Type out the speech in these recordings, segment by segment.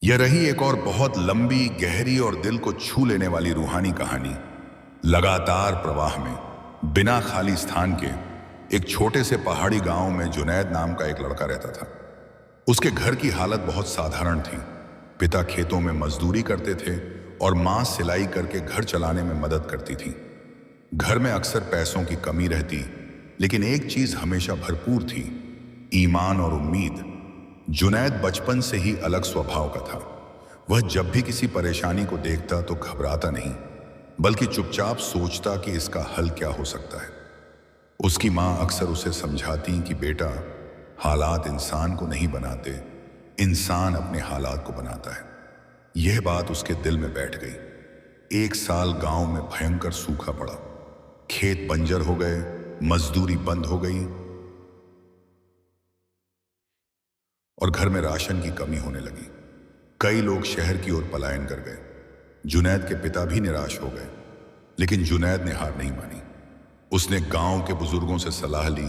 यह रही एक और बहुत लंबी, गहरी और दिल को छू लेने वाली रूहानी कहानी। लगातार प्रवाह में, बिना खाली स्थान के, एक छोटे से पहाड़ी गांव में जुनैद नाम का एक लड़का रहता था। उसके घर की हालत बहुत साधारण थी। पिता खेतों में मजदूरी करते थे और मां सिलाई करके घर चलाने में मदद करती थी। घर में अक्सर पैसों की कमी रहती, लेकिन एक चीज हमेशा भरपूर थी, ईमान और उम्मीद। जुनैद बचपन से ही अलग स्वभाव का था। वह जब भी किसी परेशानी को देखता तो घबराता नहीं, बल्कि चुपचाप सोचता कि इसका हल क्या हो सकता है। उसकी मां अक्सर उसे समझाती कि बेटा, हालात इंसान को नहीं बनाते, इंसान अपने हालात को बनाता है। यह बात उसके दिल में बैठ गई। एक साल गांव में भयंकर सूखा पड़ा। खेत बंजर हो गए, मजदूरी बंद हो गई और घर में राशन की कमी होने लगी। कई लोग शहर की ओर पलायन कर गए। जुनैद के पिता भी निराश हो गए, लेकिन जुनैद ने हार नहीं मानी। उसने गांव के बुजुर्गों से सलाह ली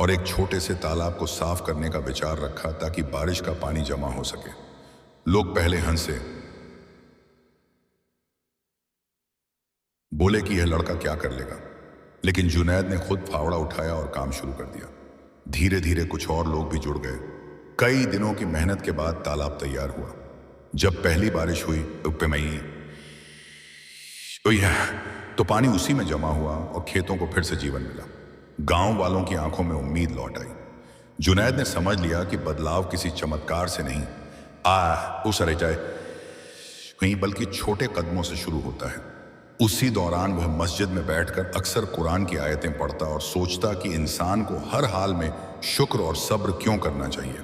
और एक छोटे से तालाब को साफ करने का विचार रखा ताकि बारिश का पानी जमा हो सके। लोग पहले हंसे, बोले कि यह लड़का क्या कर लेगा, लेकिन जुनैद ने खुद फावड़ा उठाया और काम शुरू कर दिया। धीरे धीरे कुछ और लोग भी जुड़ गए। कई दिनों की मेहनत के बाद तालाब तैयार हुआ। जब पहली बारिश हुई तो पानी उसी में जमा हुआ और खेतों को फिर से जीवन मिला। गांव वालों की आंखों में उम्मीद लौट आई। जुनैद ने समझ लिया कि बदलाव किसी चमत्कार से नहीं बल्कि छोटे कदमों से शुरू होता है। उसी दौरान वह मस्जिद में बैठकर अक्सर कुरान की आयतें पढ़ता और सोचता कि इंसान को हर हाल में शुक्र और सब्र क्यों करना चाहिए।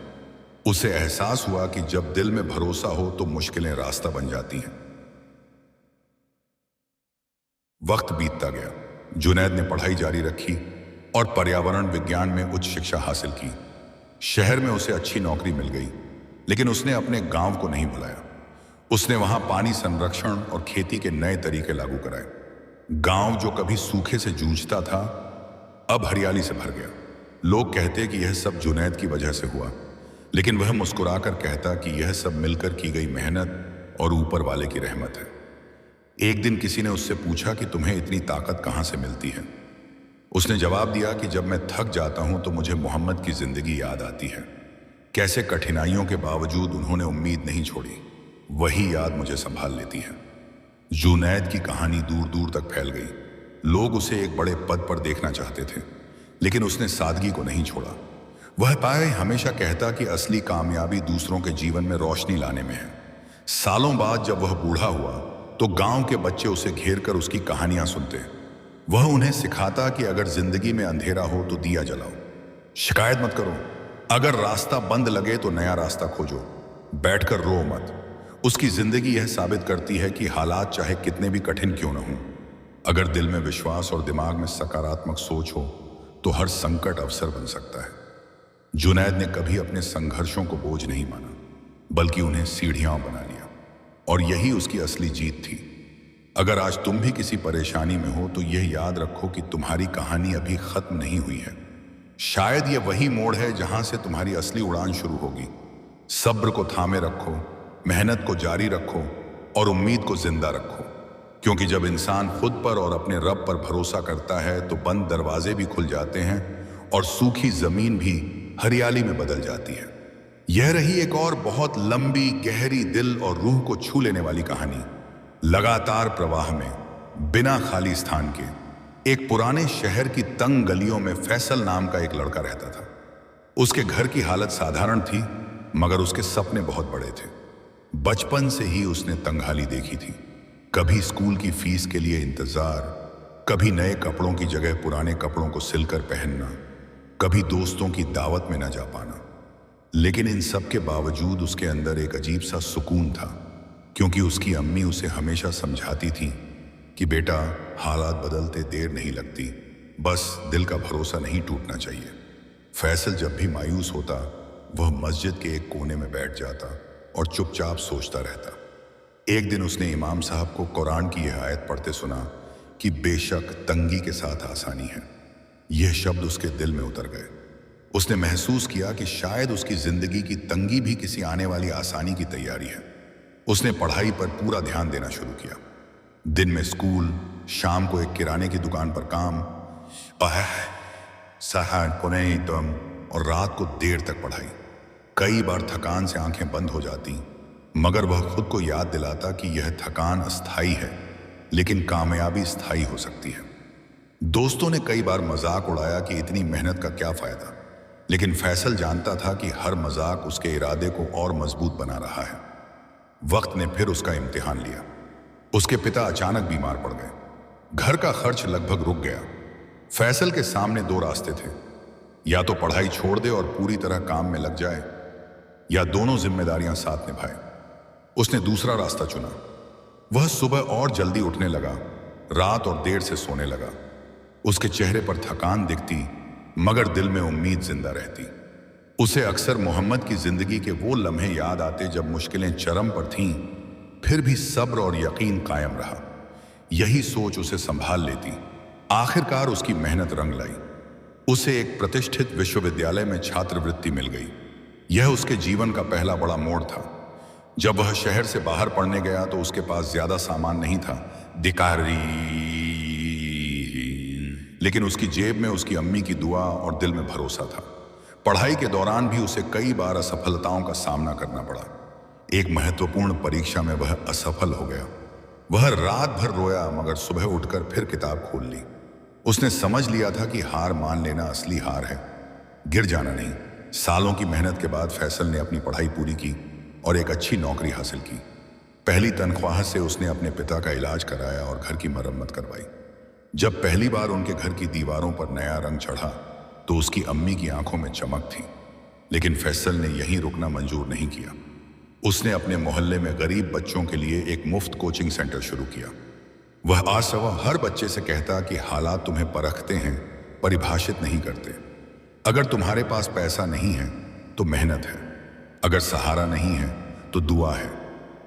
उसे एहसास हुआ कि जब दिल में भरोसा हो तो मुश्किलें रास्ता बन जाती हैं। वक्त बीतता गया। जुनैद ने पढ़ाई जारी रखी और पर्यावरण विज्ञान में उच्च शिक्षा हासिल की। शहर में उसे अच्छी नौकरी मिल गई, लेकिन उसने अपने गांव को नहीं भुलाया। उसने वहां पानी संरक्षण और खेती के नए तरीके लागू कराए। गांव जो कभी सूखे से जूझता था, अब हरियाली से भर गया। लोग कहते कि यह सब जुनैद की वजह से हुआ, लेकिन वह मुस्कुराकर कहता कि यह सब मिलकर की गई मेहनत और ऊपर वाले की रहमत है। एक दिन किसी ने उससे पूछा कि तुम्हें इतनी ताकत कहां से मिलती है। उसने जवाब दिया कि जब मैं थक जाता हूं तो मुझे मोहम्मद की जिंदगी याद आती है। कैसे कठिनाइयों के बावजूद उन्होंने उम्मीद नहीं छोड़ी। वही याद मुझे संभाल लेती है। जुनैद की कहानी दूर दूर तक फैल गई। लोग उसे एक बड़े पद पर देखना चाहते थे, लेकिन उसने सादगी को नहीं छोड़ा। वह पाए हमेशा कहता कि असली कामयाबी दूसरों के जीवन में रोशनी लाने में है। सालों बाद जब वह बूढ़ा हुआ तो गांव के बच्चे उसे घेर कर उसकी कहानियां सुनते। वह उन्हें सिखाता कि अगर जिंदगी में अंधेरा हो तो दिया जलाओ, शिकायत मत करो, अगर रास्ता बंद लगे तो नया रास्ता खोजो, बैठकर रो मत। उसकी जिंदगी यह साबित करती है कि हालात चाहे कितने भी कठिन क्यों न हों, अगर दिल में विश्वास और दिमाग में सकारात्मक सोच हो तो हर संकट अवसर बन सकता है। जुनैद ने कभी अपने संघर्षों को बोझ नहीं माना, बल्कि उन्हें सीढ़ियां बना लिया, और यही उसकी असली जीत थी। अगर आज तुम भी किसी परेशानी में हो तो यह याद रखो कि तुम्हारी कहानी अभी खत्म नहीं हुई है। शायद यह वही मोड़ है जहां से तुम्हारी असली उड़ान शुरू होगी। सब्र को थामे रखो, मेहनत को जारी रखो और उम्मीद को जिंदा रखो, क्योंकि जब इंसान खुद पर और अपने रब पर भरोसा करता है तो बंद दरवाजे भी खुल जाते हैं और सूखी जमीन भी हरियाली में बदल जाती है। यह रही एक और बहुत लंबी, गहरी, दिल और रूह को छू लेने वाली कहानी। लगातार प्रवाह में, बिना खाली स्थान के, एक पुराने शहर की तंग गलियों में फैसल नाम का एक लड़का रहता था। उसके घर की हालत साधारण थी, मगर उसके सपने बहुत बड़े थे। बचपन से ही उसने तंगहाली देखी थी। कभी स्कूल की फीस के लिए इंतजार, कभी नए कपड़ों की जगह पुराने कपड़ों को सिलकर पहनना, कभी दोस्तों की दावत में न जा पाना। लेकिन इन सब के बावजूद उसके अंदर एक अजीब सा सुकून था, क्योंकि उसकी अम्मी उसे हमेशा समझाती थी कि बेटा, हालात बदलते देर नहीं लगती, बस दिल का भरोसा नहीं टूटना चाहिए। फैसल जब भी मायूस होता, वह मस्जिद के एक कोने में बैठ जाता और चुपचाप सोचता रहता। एक दिन उसने इमाम साहब को कुरान की यह आयत पढ़ते सुना कि बेशक तंगी के साथ आसानी है। यह शब्द उसके दिल में उतर गए। उसने महसूस किया कि शायद उसकी जिंदगी की तंगी भी किसी आने वाली आसानी की तैयारी है। उसने पढ़ाई पर पूरा ध्यान देना शुरू किया। दिन में स्कूल, शाम को एक किराने की दुकान पर काम, तुम और रात को देर तक पढ़ाई। कई बार थकान से आंखें बंद हो जाती, मगर वह खुद को याद दिलाता कि यह थकान अस्थाई है, लेकिन कामयाबी स्थायी हो सकती है। दोस्तों ने कई बार मजाक उड़ाया कि इतनी मेहनत का क्या फायदा, लेकिन फैसल जानता था कि हर मजाक उसके इरादे को और मजबूत बना रहा है। वक्त ने फिर उसका इम्तिहान लिया। उसके पिता अचानक बीमार पड़ गए। घर का खर्च लगभग रुक गया। फैसल के सामने दो रास्ते थे, या तो पढ़ाई छोड़ दे और पूरी तरह काम में लग जाए, या दोनों जिम्मेदारियां साथ निभाए। उसने दूसरा रास्ता चुना। वह सुबह और जल्दी उठने लगा, रात और देर से सोने लगा। उसके चेहरे पर थकान दिखती, मगर दिल में उम्मीद जिंदा रहती। उसे अक्सर मोहम्मद की जिंदगी के वो लम्हे याद आते जब मुश्किलें चरम पर थीं, फिर भी सब्र और यकीन कायम रहा। यही सोच उसे संभाल लेती। आखिरकार उसकी मेहनत रंग लाई। उसे एक प्रतिष्ठित विश्वविद्यालय में छात्रवृत्ति मिल गई। यह उसके जीवन का पहला बड़ा मोड़ था। जब वह शहर से बाहर पढ़ने गया तो उसके पास ज्यादा सामान नहीं था, लेकिन उसकी जेब में उसकी अम्मी की दुआ और दिल में भरोसा था। पढ़ाई के दौरान भी उसे कई बार असफलताओं का सामना करना पड़ा। एक महत्वपूर्ण परीक्षा में वह असफल हो गया। वह रात भर रोया, मगर सुबह उठकर फिर किताब खोल ली। उसने समझ लिया था कि हार मान लेना असली हार है, गिर जाना नहीं। सालों की मेहनत के बाद फैसल ने अपनी पढ़ाई पूरी की और एक अच्छी नौकरी हासिल की। पहली तनख्वाह से उसने अपने पिता का इलाज कराया और घर की मरम्मत करवाई। जब पहली बार उनके घर की दीवारों पर नया रंग चढ़ा तो उसकी अम्मी की आंखों में चमक थी। लेकिन फैसल ने यहीं रुकना मंजूर नहीं किया। उसने अपने मोहल्ले में गरीब बच्चों के लिए एक मुफ्त कोचिंग सेंटर शुरू किया। वह आज सुबह हर बच्चे से कहता कि हालात तुम्हें परखते हैं, परिभाषित नहीं करते। अगर तुम्हारे पास पैसा नहीं है तो मेहनत है, अगर सहारा नहीं है तो दुआ है,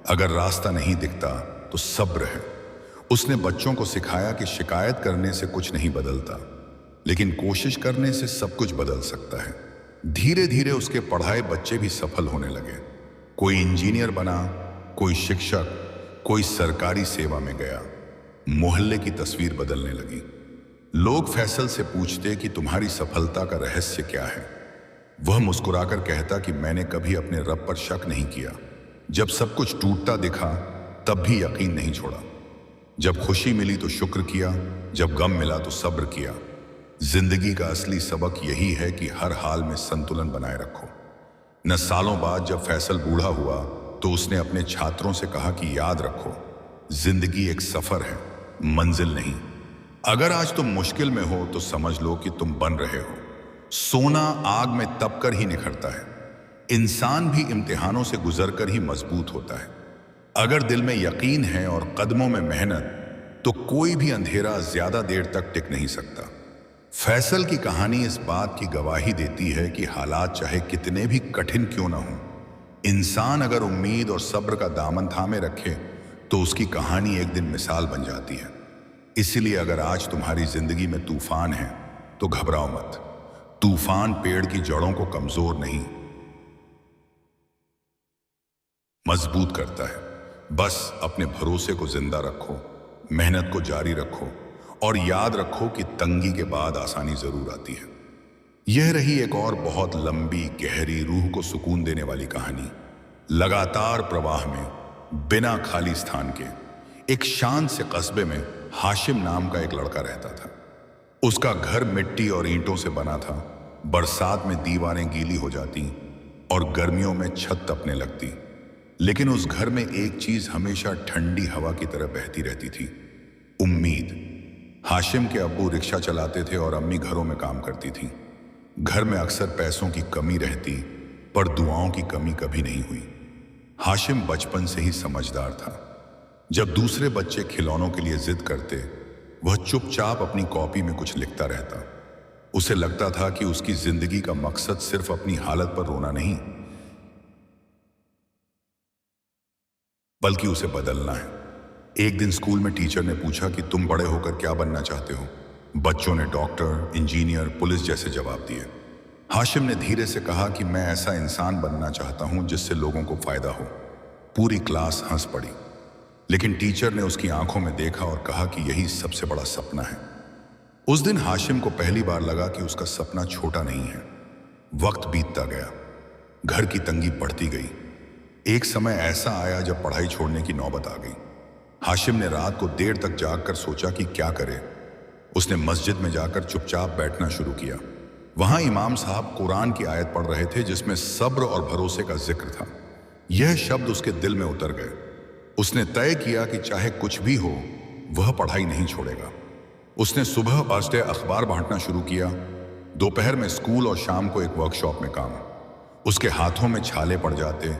अगर रास्ता नहीं दिखता तो सब्र है। उसने बच्चों को सिखाया कि शिकायत करने से कुछ नहीं बदलता, लेकिन कोशिश करने से सब कुछ बदल सकता है। धीरे धीरे उसके पढ़ाए बच्चे भी सफल होने लगे। कोई इंजीनियर बना, कोई शिक्षक, कोई सरकारी सेवा में गया। मोहल्ले की तस्वीर बदलने लगी। लोग फैसल से पूछते कि तुम्हारी सफलता का रहस्य क्या है। वह मुस्कुराकर कहता कि मैंने कभी अपने रब पर शक नहीं किया। जब सब कुछ टूटता दिखा तब भी यकीन नहीं छोड़ा। जब खुशी मिली तो शुक्र किया, जब गम मिला तो सब्र किया। जिंदगी का असली सबक यही है कि हर हाल में संतुलन बनाए रखो। न सालों बाद जब फैसल बूढ़ा हुआ तो उसने अपने छात्रों से कहा कि याद रखो, जिंदगी एक सफर है, मंजिल नहीं। अगर आज तुम मुश्किल में हो तो समझ लो कि तुम बन रहे हो। सोना आग में तपकर ही निखरता है। इंसान भी इम्तिहानों से गुजरकर ही मजबूत होता है। अगर दिल में यकीन है और कदमों में मेहनत, तो कोई भी अंधेरा ज्यादा देर तक टिक नहीं सकता। फैसल की कहानी इस बात की गवाही देती है कि हालात चाहे कितने भी कठिन क्यों ना हो, इंसान अगर उम्मीद और सब्र का दामन थामे रखे तो उसकी कहानी एक दिन मिसाल बन जाती है। इसलिए अगर आज तुम्हारी जिंदगी में तूफान है तो घबराओ मत। तूफान पेड़ की जड़ों को कमजोर नहीं, मजबूत करता है। बस अपने भरोसे को जिंदा रखो, मेहनत को जारी रखो और याद रखो कि तंगी के बाद आसानी जरूर आती है। यह रही एक और बहुत लंबी, गहरी, रूह को सुकून देने वाली कहानी। लगातार प्रवाह में, बिना खाली स्थान के, एक शांत से कस्बे में हाशिम नाम का एक लड़का रहता था। उसका घर मिट्टी और ईंटों से बना था। बरसात में दीवारें गीली हो जाती और गर्मियों में छत तपने लगती, लेकिन उस घर में एक चीज हमेशा ठंडी हवा की तरह बहती रहती थी, उम्मीद। हाशिम के अब्बू रिक्शा चलाते थे और अम्मी घरों में काम करती थी। घर में अक्सर पैसों की कमी रहती, पर दुआओं की कमी कभी नहीं हुई। हाशिम बचपन से ही समझदार था। जब दूसरे बच्चे खिलौनों के लिए जिद करते, वह चुपचाप अपनी कॉपी में कुछ लिखता रहता। उसे लगता था कि उसकी जिंदगी का मकसद सिर्फ अपनी हालत पर रोना नहीं, बल्कि उसे बदलना है। एक दिन स्कूल में टीचर ने पूछा कि तुम बड़े होकर क्या बनना चाहते हो। बच्चों ने डॉक्टर, इंजीनियर, पुलिस जैसे जवाब दिए। हाशिम ने धीरे से कहा कि मैं ऐसा इंसान बनना चाहता हूं जिससे लोगों को फायदा हो। पूरी क्लास हंस पड़ी, लेकिन टीचर ने उसकी आंखों में देखा और कहा कि यही सबसे बड़ा सपना है। उस दिन हाशिम को पहली बार लगा कि उसका सपना छोटा नहीं है। वक्त बीतता गया, घर की तंगी बढ़ती गई। एक समय ऐसा आया जब पढ़ाई छोड़ने की नौबत आ गई। हाशिम ने रात को देर तक जागकर सोचा कि क्या करे। उसने मस्जिद में जाकर चुपचाप बैठना शुरू किया। वहां इमाम साहब कुरान की आयत पढ़ रहे थे जिसमें सब्र और भरोसे का जिक्र था। यह शब्द उसके दिल में उतर गए। उसने तय किया कि चाहे कुछ भी हो, वह पढ़ाई नहीं छोड़ेगा। उसने सुबह फर्स्ट अखबार बांटना शुरू किया, दोपहर में स्कूल और शाम को एक वर्कशॉप में काम। उसके हाथों में छाले पड़ जाते,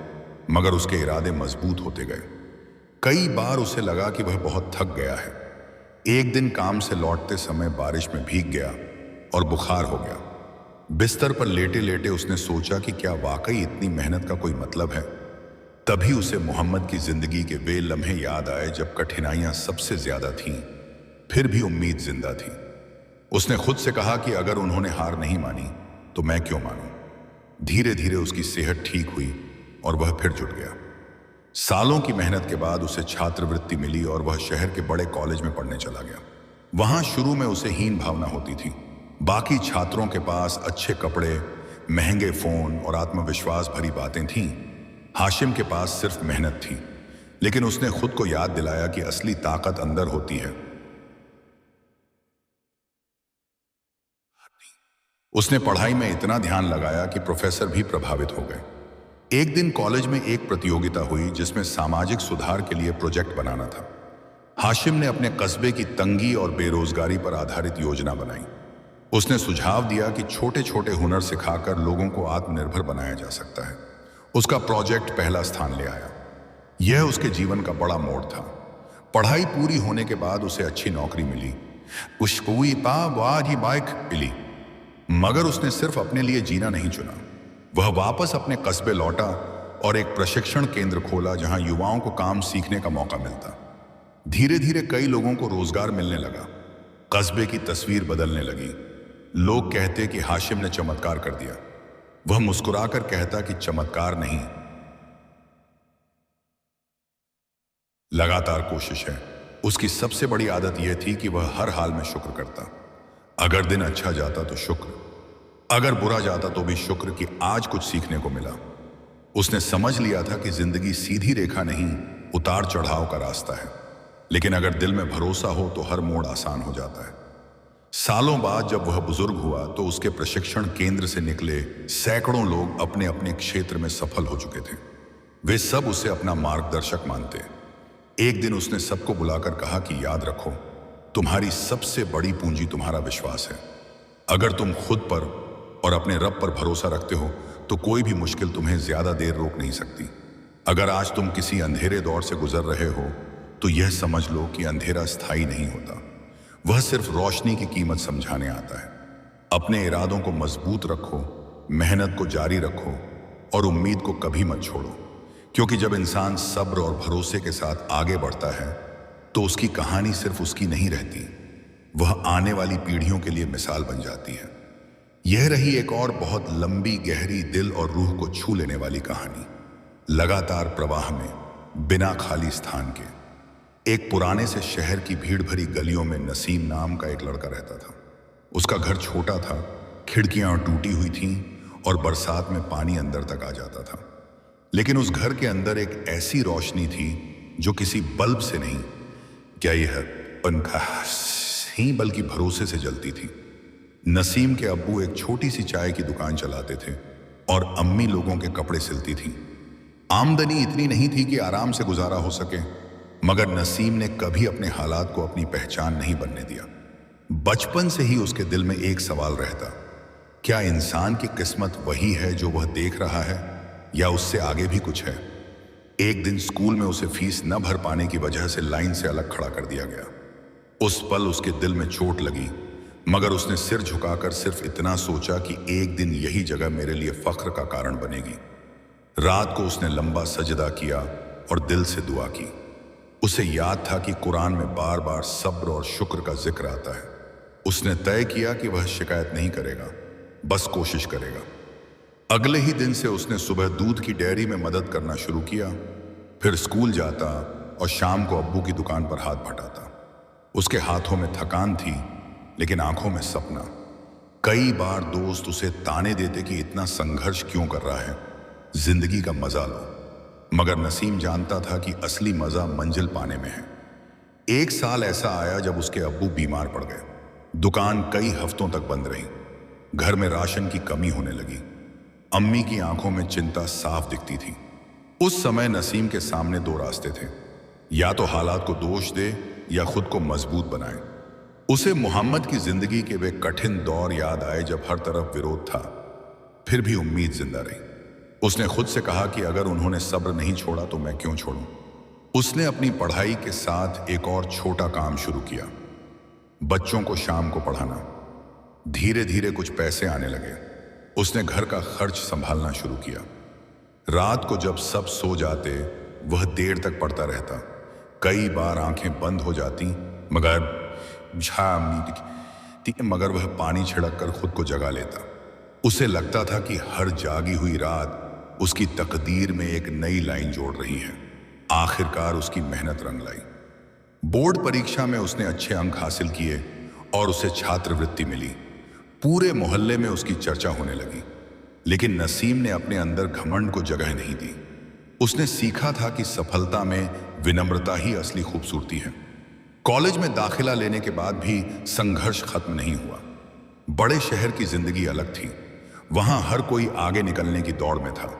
मगर उसके इरादे मजबूत होते गए। कई बार उसे लगा कि वह बहुत थक गया है। एक दिन काम से लौटते समय बारिश में भीग गया और बुखार हो गया। बिस्तर पर लेटे लेटे उसने सोचा कि क्या वाकई इतनी मेहनत का कोई मतलब है। तभी उसे मोहम्मद की जिंदगी के वे लम्हे याद आए जब कठिनाइयां सबसे ज्यादा थीं, फिर भी उम्मीद जिंदा थी। उसने खुद से कहा कि अगर उन्होंने हार नहीं मानी तो मैं क्यों मानूं। धीरे धीरे उसकी सेहत ठीक हुई और वह फिर जुट गया। सालों की मेहनत के बाद उसे छात्रवृत्ति मिली और वह शहर के बड़े कॉलेज में पढ़ने चला गया। वहां शुरू में उसे हीन भावना होती थी। बाकी छात्रों के पास अच्छे कपड़े, महंगे फोन और आत्मविश्वास भरी बातें थीं। हाशिम के पास सिर्फ मेहनत थी, लेकिन उसने खुद को याद दिलाया कि असली ताकत अंदर होती है। उसने पढ़ाई में इतना ध्यान लगाया कि प्रोफेसर भी प्रभावित हो गए। एक दिन कॉलेज में एक प्रतियोगिता हुई जिसमें सामाजिक सुधार के लिए प्रोजेक्ट बनाना था। हाशिम ने अपने कस्बे की तंगी और बेरोजगारी पर आधारित योजना बनाई। उसने सुझाव दिया कि छोटे छोटे हुनर सिखाकर लोगों को आत्मनिर्भर बनाया जा सकता है। उसका प्रोजेक्ट पहला स्थान ले आया। यह उसके जीवन का बड़ा मोड़ था। पढ़ाई पूरी होने के बाद उसे अच्छी नौकरी मिली, मिली। मगर उसने सिर्फ अपने लिए जीना नहीं चुना। वह वापस अपने कस्बे लौटा और एक प्रशिक्षण केंद्र खोला जहां युवाओं को काम सीखने का मौका मिलता। धीरे धीरे कई लोगों को रोजगार मिलने लगा। कस्बे की तस्वीर बदलने लगी। लोग कहते कि हाशिम ने चमत्कार कर दिया। वह मुस्कुराकर कहता कि चमत्कार नहीं, लगातार कोशिश है। उसकी सबसे बड़ी आदत यह थी कि वह हर हाल में शुक्र करता। अगर दिन अच्छा जाता तो शुक्र, अगर बुरा जाता तो भी शुक्र कि आज कुछ सीखने को मिला। उसने समझ लिया था कि जिंदगी सीधी रेखा नहीं, उतार चढ़ाव का रास्ता है। लेकिन अगर दिल में भरोसा हो तो हर मोड़ आसान हो जाता है। सालों बाद जब वह बुजुर्ग हुआ तो उसके प्रशिक्षण केंद्र से निकले सैकड़ों लोग अपने अपने क्षेत्र में सफल हो चुके थे। वे सब उसे अपना मार्गदर्शक मानते। एक दिन उसने सबको बुलाकर कहा कि याद रखो, तुम्हारी सबसे बड़ी पूंजी तुम्हारा विश्वास है। अगर तुम खुद पर और अपने रब पर भरोसा रखते हो तो कोई भी मुश्किल तुम्हें ज्यादा देर रोक नहीं सकती। अगर आज तुम किसी अंधेरे दौर से गुजर रहे हो तो यह समझ लो कि अंधेरा स्थायी नहीं होता, वह सिर्फ रोशनी की कीमत समझाने आता है। अपने इरादों को मजबूत रखो, मेहनत को जारी रखो और उम्मीद को कभी मत छोड़ो, क्योंकि जब इंसान सब्र और भरोसे के साथ आगे बढ़ता है तो उसकी कहानी सिर्फ उसकी नहीं रहती, वह आने वाली पीढ़ियों के लिए मिसाल बन जाती है। यह रही एक और बहुत लंबी, गहरी, दिल और रूह को छू लेने वाली कहानी। लगातार प्रवाह में, बिना खाली स्थान के, एक पुराने से शहर की भीड़ भरी गलियों में नसीम नाम का एक लड़का रहता था। उसका घर छोटा था, खिड़कियां टूटी हुई थीं और बरसात में पानी अंदर तक आ जाता था। लेकिन उस घर के अंदर एक ऐसी रोशनी थी जो किसी बल्ब से नहीं, क्या यह पंखा ही, बल्कि भरोसे से जलती थी। नसीम के अब्बू एक छोटी सी चाय की दुकान चलाते थे और अम्मी लोगों के कपड़े सिलती थी। आमदनी इतनी नहीं थी कि आराम से गुजारा हो सके, मगर नसीम ने कभी अपने हालात को अपनी पहचान नहीं बनने दिया। बचपन से ही उसके दिल में एक सवाल रहता, क्या इंसान की किस्मत वही है जो वह देख रहा है या उससे आगे भी कुछ है। एक दिन स्कूल में उसे फीस न भर पाने की वजह से लाइन से अलग खड़ा कर दिया गया। उस पल उसके दिल में चोट लगी, मगर उसने सिर झुकाकर सिर्फ इतना सोचा कि एक दिन यही जगह मेरे लिए फख्र का कारण बनेगी। रात को उसने लंबा सजदा किया और दिल से दुआ की। उसे याद था कि कुरान में बार बार सब्र और शुक्र का जिक्र आता है। उसने तय किया कि वह शिकायत नहीं करेगा, बस कोशिश करेगा। अगले ही दिन से उसने सुबह दूध की डेयरी में मदद करना शुरू किया। फिर स्कूल जाता और शाम को अब्बू की दुकान पर हाथ बटाता। उसके हाथों में थकान थी, लेकिन आंखों में सपना। कई बार दोस्त उसे ताने देते कि इतना संघर्ष क्यों कर रहा है, जिंदगी का मजा लो। मगर नसीम जानता था कि असली मजा मंजिल पाने में है। एक साल ऐसा आया जब उसके अब्बू बीमार पड़ गए। दुकान कई हफ्तों तक बंद रही। घर में राशन की कमी होने लगी। अम्मी की आंखों में चिंता साफ दिखती थी। उस समय नसीम के सामने दो रास्ते थे, या तो हालात को दोष दे या खुद को मजबूत बनाए। उसे मोहम्मद की जिंदगी के वे कठिन दौर याद आए जब हर तरफ विरोध था, फिर भी उम्मीद जिंदा रही। उसने खुद से कहा कि अगर उन्होंने सब्र नहीं छोड़ा तो मैं क्यों छोड़ूं। उसने अपनी पढ़ाई के साथ एक और छोटा काम शुरू किया, बच्चों को शाम को पढ़ाना। धीरे धीरे कुछ पैसे आने लगे। उसने घर का खर्च संभालना शुरू किया। रात को जब सब सो जाते, वह देर तक पढ़ता रहता। कई बार आंखें बंद हो जाती, मगर वह पानी छिड़क कर खुद को जगा लेता। उसे लगता था कि हर जागी हुई रात उसकी तकदीर में एक नई लाइन जोड़ रही है। आखिरकार उसकी मेहनत रंग लाई। बोर्ड परीक्षा में उसने अच्छे अंक हासिल किए और उसे छात्रवृत्ति मिली। पूरे मोहल्ले में उसकी चर्चा होने लगी। लेकिन नसीम ने अपने अंदर घमंड को जगह नहीं दी। उसने सीखा था कि सफलता में विनम्रता ही असली खूबसूरती है। कॉलेज में दाखिला लेने के बाद भी संघर्ष खत्म नहीं हुआ। बड़े शहर की जिंदगी अलग थी। वहां हर कोई आगे निकलने की दौड़ में था।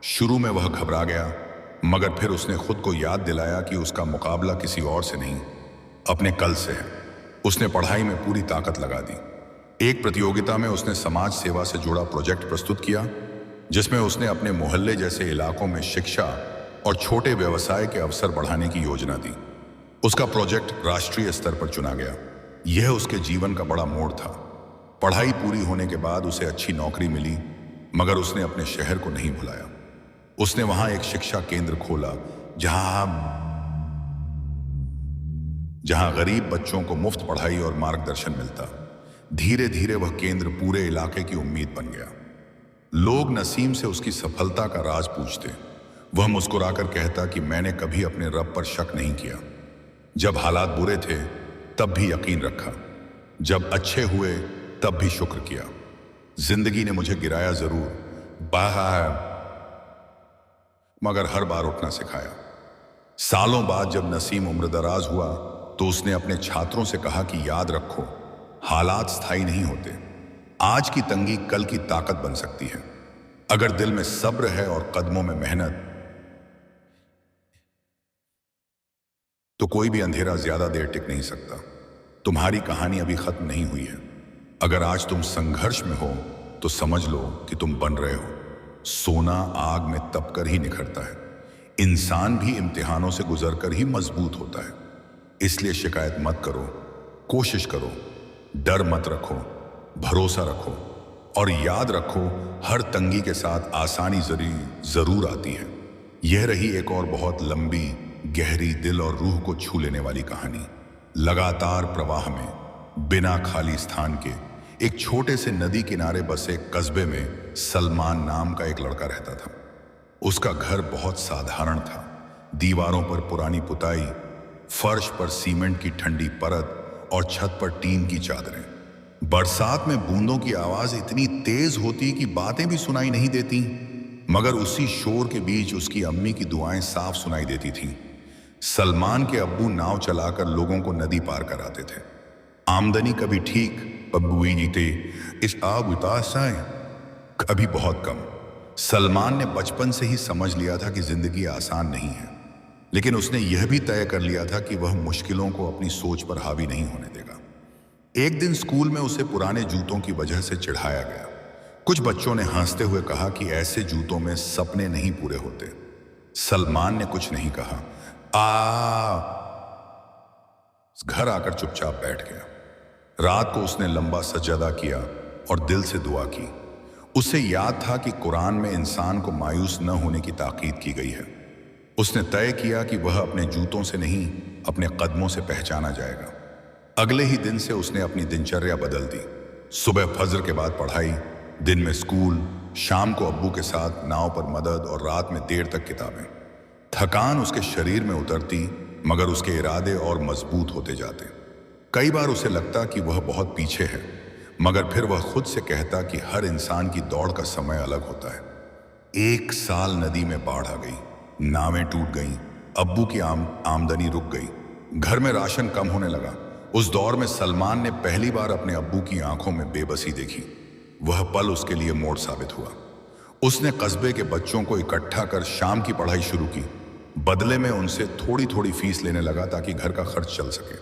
शुरू में वह घबरा गया, मगर फिर उसने खुद को याद दिलाया कि उसका मुकाबला किसी और से नहीं, अपने कल से है। उसने पढ़ाई में पूरी ताकत लगा दी। एक प्रतियोगिता में उसने समाज सेवा से जुड़ा प्रोजेक्ट प्रस्तुत किया, जिसमें उसने अपने मोहल्ले जैसे इलाकों में शिक्षा और छोटे व्यवसाय के अवसर बढ़ाने की योजना दी। उसका प्रोजेक्ट राष्ट्रीय स्तर पर चुना गया। यह उसके जीवन का बड़ा मोड़ था। पढ़ाई पूरी होने के बाद उसे अच्छी नौकरी मिली, मगर उसने अपने शहर को नहीं भुलाया। उसने वहां एक शिक्षा केंद्र खोला, जहां गरीब बच्चों को मुफ्त पढ़ाई और मार्गदर्शन मिलता। धीरे धीरे वह केंद्र पूरे इलाके की उम्मीद बन गया। लोग नसीम से उसकी सफलता का राज पूछते। वह मुस्कुराकर कहता कि मैंने कभी अपने रब पर शक नहीं किया। जब हालात बुरे थे तब भी यकीन रखा, जब अच्छे हुए तब भी शुक्र किया। जिंदगी ने मुझे गिराया जरूर, मगर हर बार उठना सिखाया। सालों बाद जब नसीम उम्रदराज हुआ तो उसने अपने छात्रों से कहा कि याद रखो, हालात स्थायी नहीं होते। आज की तंगी कल की ताकत बन सकती है। अगर दिल में सब्र है और कदमों में मेहनत, तो कोई भी अंधेरा ज्यादा देर टिक नहीं सकता। तुम्हारी कहानी अभी खत्म नहीं हुई है। अगर आज तुम संघर्ष में हो तो समझ लो कि तुम बन रहे हो। सोना आग में तपकर ही निखरता है। इंसान भी इम्तिहानों से गुजरकर ही मजबूत होता है। इसलिए शिकायत मत करो, कोशिश करो, डर मत रखो, भरोसा रखो और याद रखो, हर तंगी के साथ आसानी जरूर आती है। यह रही एक और बहुत लंबी, गहरी, दिल और रूह को छू लेने वाली कहानी। लगातार प्रवाह में, बिना खाली स्थान के, एक छोटे से नदी किनारे बसे कस्बे में सलमान नाम का एक लड़का रहता था। उसका घर बहुत साधारण था। दीवारों पर पुरानी पुताई, फर्श पर सीमेंट की ठंडी परत और छत पर टीन की चादरें। बरसात में बूंदों की आवाज इतनी तेज होती कि बातें भी सुनाई नहीं देती, मगर उसी शोर के बीच उसकी अम्मी की दुआएं साफ सुनाई देती थीं। सलमान के अब्बू नाव चलाकर लोगों को नदी पार कराते थे। आमदनी कभी ठीक, इस कभी बहुत कम। सलमान ने बचपन से ही समझ लिया था कि जिंदगी आसान नहीं है, लेकिन उसने यह भी तय कर लिया था कि वह मुश्किलों को अपनी सोच पर हावी नहीं होने देगा। एक दिन स्कूल में उसे पुराने जूतों की वजह से चिढ़ाया गया। कुछ बच्चों ने हंसते हुए कहा कि ऐसे जूतों में सपने नहीं पूरे होते। सलमान ने कुछ नहीं कहा, घर आकर चुपचाप बैठ गया। रात को उसने लंबा सजदा किया और दिल से दुआ की। उसे याद था कि कुरान में इंसान को मायूस न होने की ताकीद की गई है। उसने तय किया कि वह अपने जूतों से नहीं, अपने कदमों से पहचाना जाएगा। अगले ही दिन से उसने अपनी दिनचर्या बदल दी। सुबह फजर के बाद पढ़ाई, दिन में स्कूल, शाम को अब्बू के साथ नाव पर मदद और रात में देर तक किताबें। थकान उसके शरीर में उतरती, मगर उसके इरादे और मजबूत होते जाते। कई बार उसे लगता कि वह बहुत पीछे है, मगर फिर वह खुद से कहता कि हर इंसान की दौड़ का समय अलग होता है। एक साल नदी में बाढ़ आ गई, नावें टूट गईं, अब्बू की आमदनी रुक गई, घर में राशन कम होने लगा। उस दौर में सलमान ने पहली बार अपने अब्बू की आंखों में बेबसी देखी। वह पल उसके लिए मोड़ साबित हुआ। उसने कस्बे के बच्चों को इकट्ठा कर शाम की पढ़ाई शुरू की। बदले में उनसे थोड़ी थोड़ी फीस लेने लगा ताकि घर का खर्च चल सके।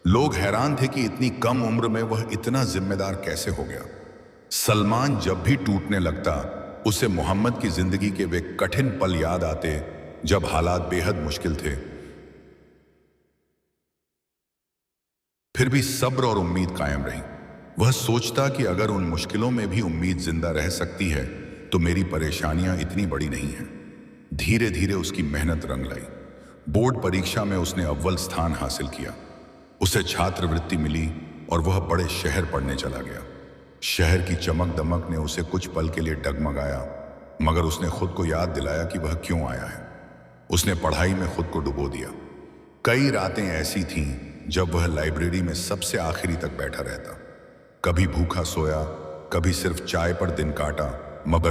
लोग हैरान थे कि इतनी कम उम्र में वह इतना जिम्मेदार कैसे हो गया। सलमान जब भी टूटने लगता, उसे मोहम्मद की जिंदगी के वे कठिन पल याद आते जब हालात बेहद मुश्किल थे। फिर भी सब्र और उम्मीद कायम रही। वह सोचता कि अगर उन मुश्किलों में भी उम्मीद जिंदा रह सकती है तो मेरी परेशानियां इतनी बड़ी नहीं हैं। धीरे धीरे उसकी मेहनत रंग लाई। बोर्ड परीक्षा में उसने अव्वल स्थान हासिल किया। उसे छात्रवृत्ति मिली और वह बड़े शहर पढ़ने चला गया। शहर की चमक दमक ने उसे कुछ पल के लिए डगमगाया, मगर उसने खुद को याद दिलाया कि वह क्यों आया है। उसने पढ़ाई में खुद को डुबो दिया। कई रातें ऐसी थीं जब वह लाइब्रेरी में सबसे आखिरी तक बैठा रहता। कभी भूखा सोया, कभी सिर्फ चाय पर दिन काटा, मगर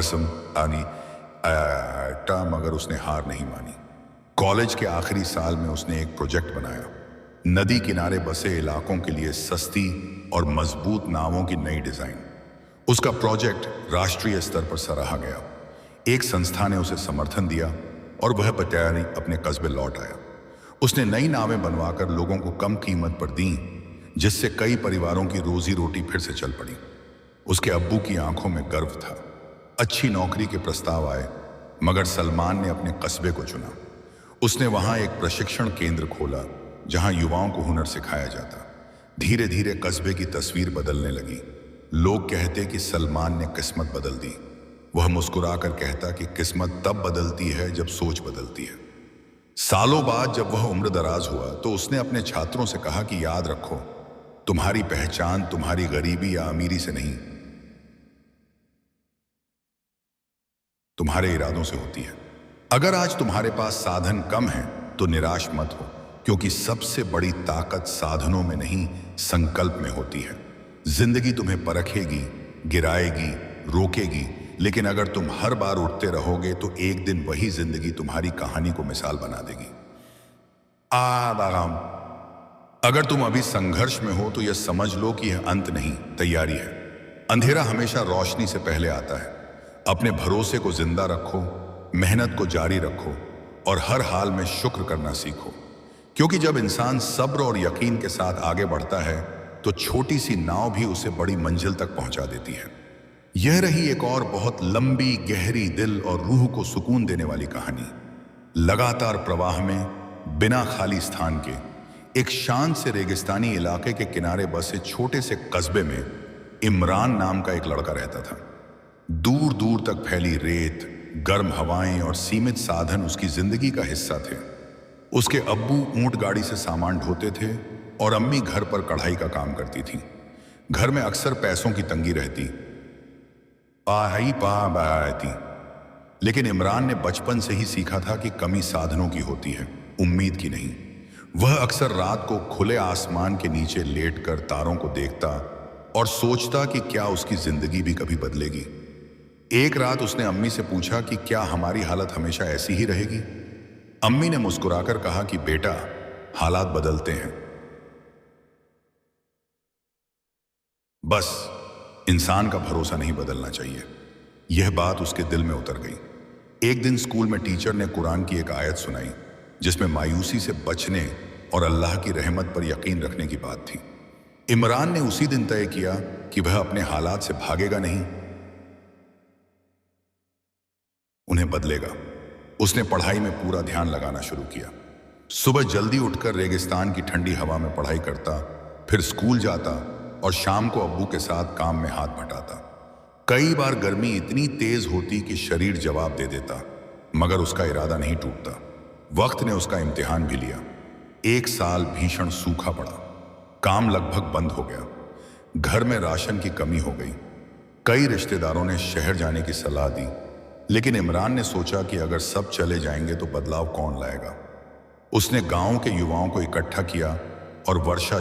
उसने हार नहीं मानी। कॉलेज के आखिरी साल में उसने एक प्रोजेक्ट बनाया। नदी किनारे बसे इलाकों के लिए सस्ती और मजबूत नावों की नई डिजाइन। उसका प्रोजेक्ट राष्ट्रीय स्तर पर सराहा गया। एक संस्था ने उसे समर्थन दिया और वह बतैयारी अपने कस्बे लौट आया। उसने नई नावें बनवाकर लोगों को कम कीमत पर दी, जिससे कई परिवारों की रोजी रोटी फिर से चल पड़ी। उसके अब्बू की आंखों में गर्व था। अच्छी नौकरी के प्रस्ताव आए, मगर सलमान ने अपने कस्बे को चुना। उसने वहां एक प्रशिक्षण केंद्र खोला जहां युवाओं को हुनर सिखाया जाता। धीरे धीरे कस्बे की तस्वीर बदलने लगी। लोग कहते कि सलमान ने किस्मत बदल दी। वह मुस्कुराकर कहता कि किस्मत तब बदलती है जब सोच बदलती है। सालों बाद जब वह उम्र दराज हुआ तो उसने अपने छात्रों से कहा कि याद रखो, तुम्हारी पहचान तुम्हारी गरीबी या अमीरी से नहीं, तुम्हारे इरादों से होती है। अगर आज तुम्हारे पास साधन कम है तो निराश मत हो, क्योंकि सबसे बड़ी ताकत साधनों में नहीं, संकल्प में होती है। जिंदगी तुम्हें परखेगी, गिराएगी, रोकेगी, लेकिन अगर तुम हर बार उठते रहोगे तो एक दिन वही जिंदगी तुम्हारी कहानी को मिसाल बना देगी। आराम। अगर तुम अभी संघर्ष में हो तो यह समझ लो कि यह अंत नहीं, तैयारी है। अंधेरा हमेशा रोशनी से पहले आता है। अपने भरोसे को जिंदा रखो, मेहनत को जारी रखो और हर हाल में शुक्र करना सीखो, क्योंकि जब इंसान सब्र और यकीन के साथ आगे बढ़ता है तो छोटी सी नाव भी उसे बड़ी मंजिल तक पहुंचा देती है। यह रही एक और बहुत लंबी, गहरी, दिल और रूह को सुकून देने वाली कहानी। लगातार प्रवाह में, बिना खाली स्थान के, एक शांत से रेगिस्तानी इलाके के किनारे बसे छोटे से कस्बे में इमरान नाम का एक लड़का रहता था। दूर दूर तक फैली रेत, गर्म हवाएं और सीमित साधन उसकी जिंदगी का हिस्सा थे। उसके अब्बू ऊंट गाड़ी से सामान ढोते थे और अम्मी घर पर कढ़ाई का काम करती थी। घर में अक्सर पैसों की तंगी रहती, लेकिन इमरान ने बचपन से ही सीखा था कि कमी साधनों की होती है, उम्मीद की नहीं। वह अक्सर रात को खुले आसमान के नीचे लेटकर तारों को देखता और सोचता कि क्या उसकी जिंदगी भी कभी बदलेगी। एक रात उसने अम्मी से पूछा कि क्या हमारी हालत हमेशा ऐसी ही रहेगी। अम्मी ने मुस्कुराकर कहा कि बेटा, हालात बदलते हैं, बस इंसान का भरोसा नहीं बदलना चाहिए। यह बात उसके दिल में उतर गई। एक दिन स्कूल में टीचर ने कुरान की एक आयत सुनाई जिसमें मायूसी से बचने और अल्लाह की रहमत पर यकीन रखने की बात थी। इमरान ने उसी दिन तय किया कि वह अपने हालात से भागेगा नहीं, उन्हें बदलेगा। उसने पढ़ाई में पूरा ध्यान लगाना शुरू किया। सुबह जल्दी उठकर रेगिस्तान की ठंडी हवा में पढ़ाई करता, फिर स्कूल जाता और शाम को अब्बू के साथ काम में हाथ बटाता। कई बार गर्मी इतनी तेज होती कि शरीर जवाब दे देता, मगर उसका इरादा नहीं टूटता। वक्त ने उसका इम्तिहान भी लिया। एक साल भीषण सूखा पड़ा, काम लगभग बंद हो गया, घर में राशन की कमी हो गई। कई रिश्तेदारों ने शहर जाने की सलाह दी, लेकिन इमरान ने सोचा कि अगर सब चले जाएंगे तो बदलाव कौन लाएगा। उसने गांव के युवाओं को इकट्ठा किया और वर्षा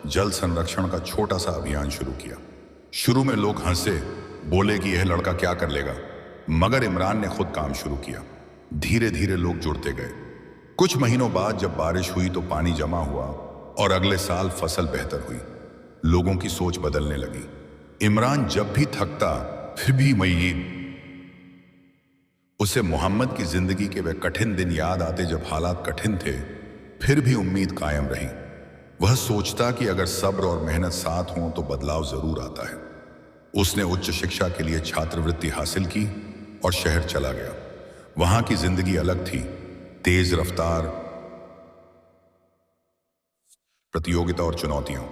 जल संरक्षण का छोटा सा अभियान शुरू किया। शुरू में लोग हंसे, बोले कि यह लड़का क्या कर लेगा, मगर इमरान ने खुद काम शुरू किया। धीरे धीरे लोग जुड़ते गए। कुछ महीनों बाद जब बारिश हुई तो पानी जमा हुआ और अगले साल फसल बेहतर हुई। लोगों की सोच बदलने लगी। इमरान जब भी थकता फिर भी मय्यद उसे मोहम्मद की जिंदगी के वे कठिन दिन याद आते जब हालात कठिन थे, फिर भी उम्मीद कायम रही। वह सोचता कि अगर सब्र और मेहनत साथ हों तो बदलाव जरूर आता है। उसने उच्च शिक्षा के लिए छात्रवृत्ति हासिल की और शहर चला गया। वहां की जिंदगी अलग थी, तेज रफ्तार, प्रतियोगिता और चुनौतियां।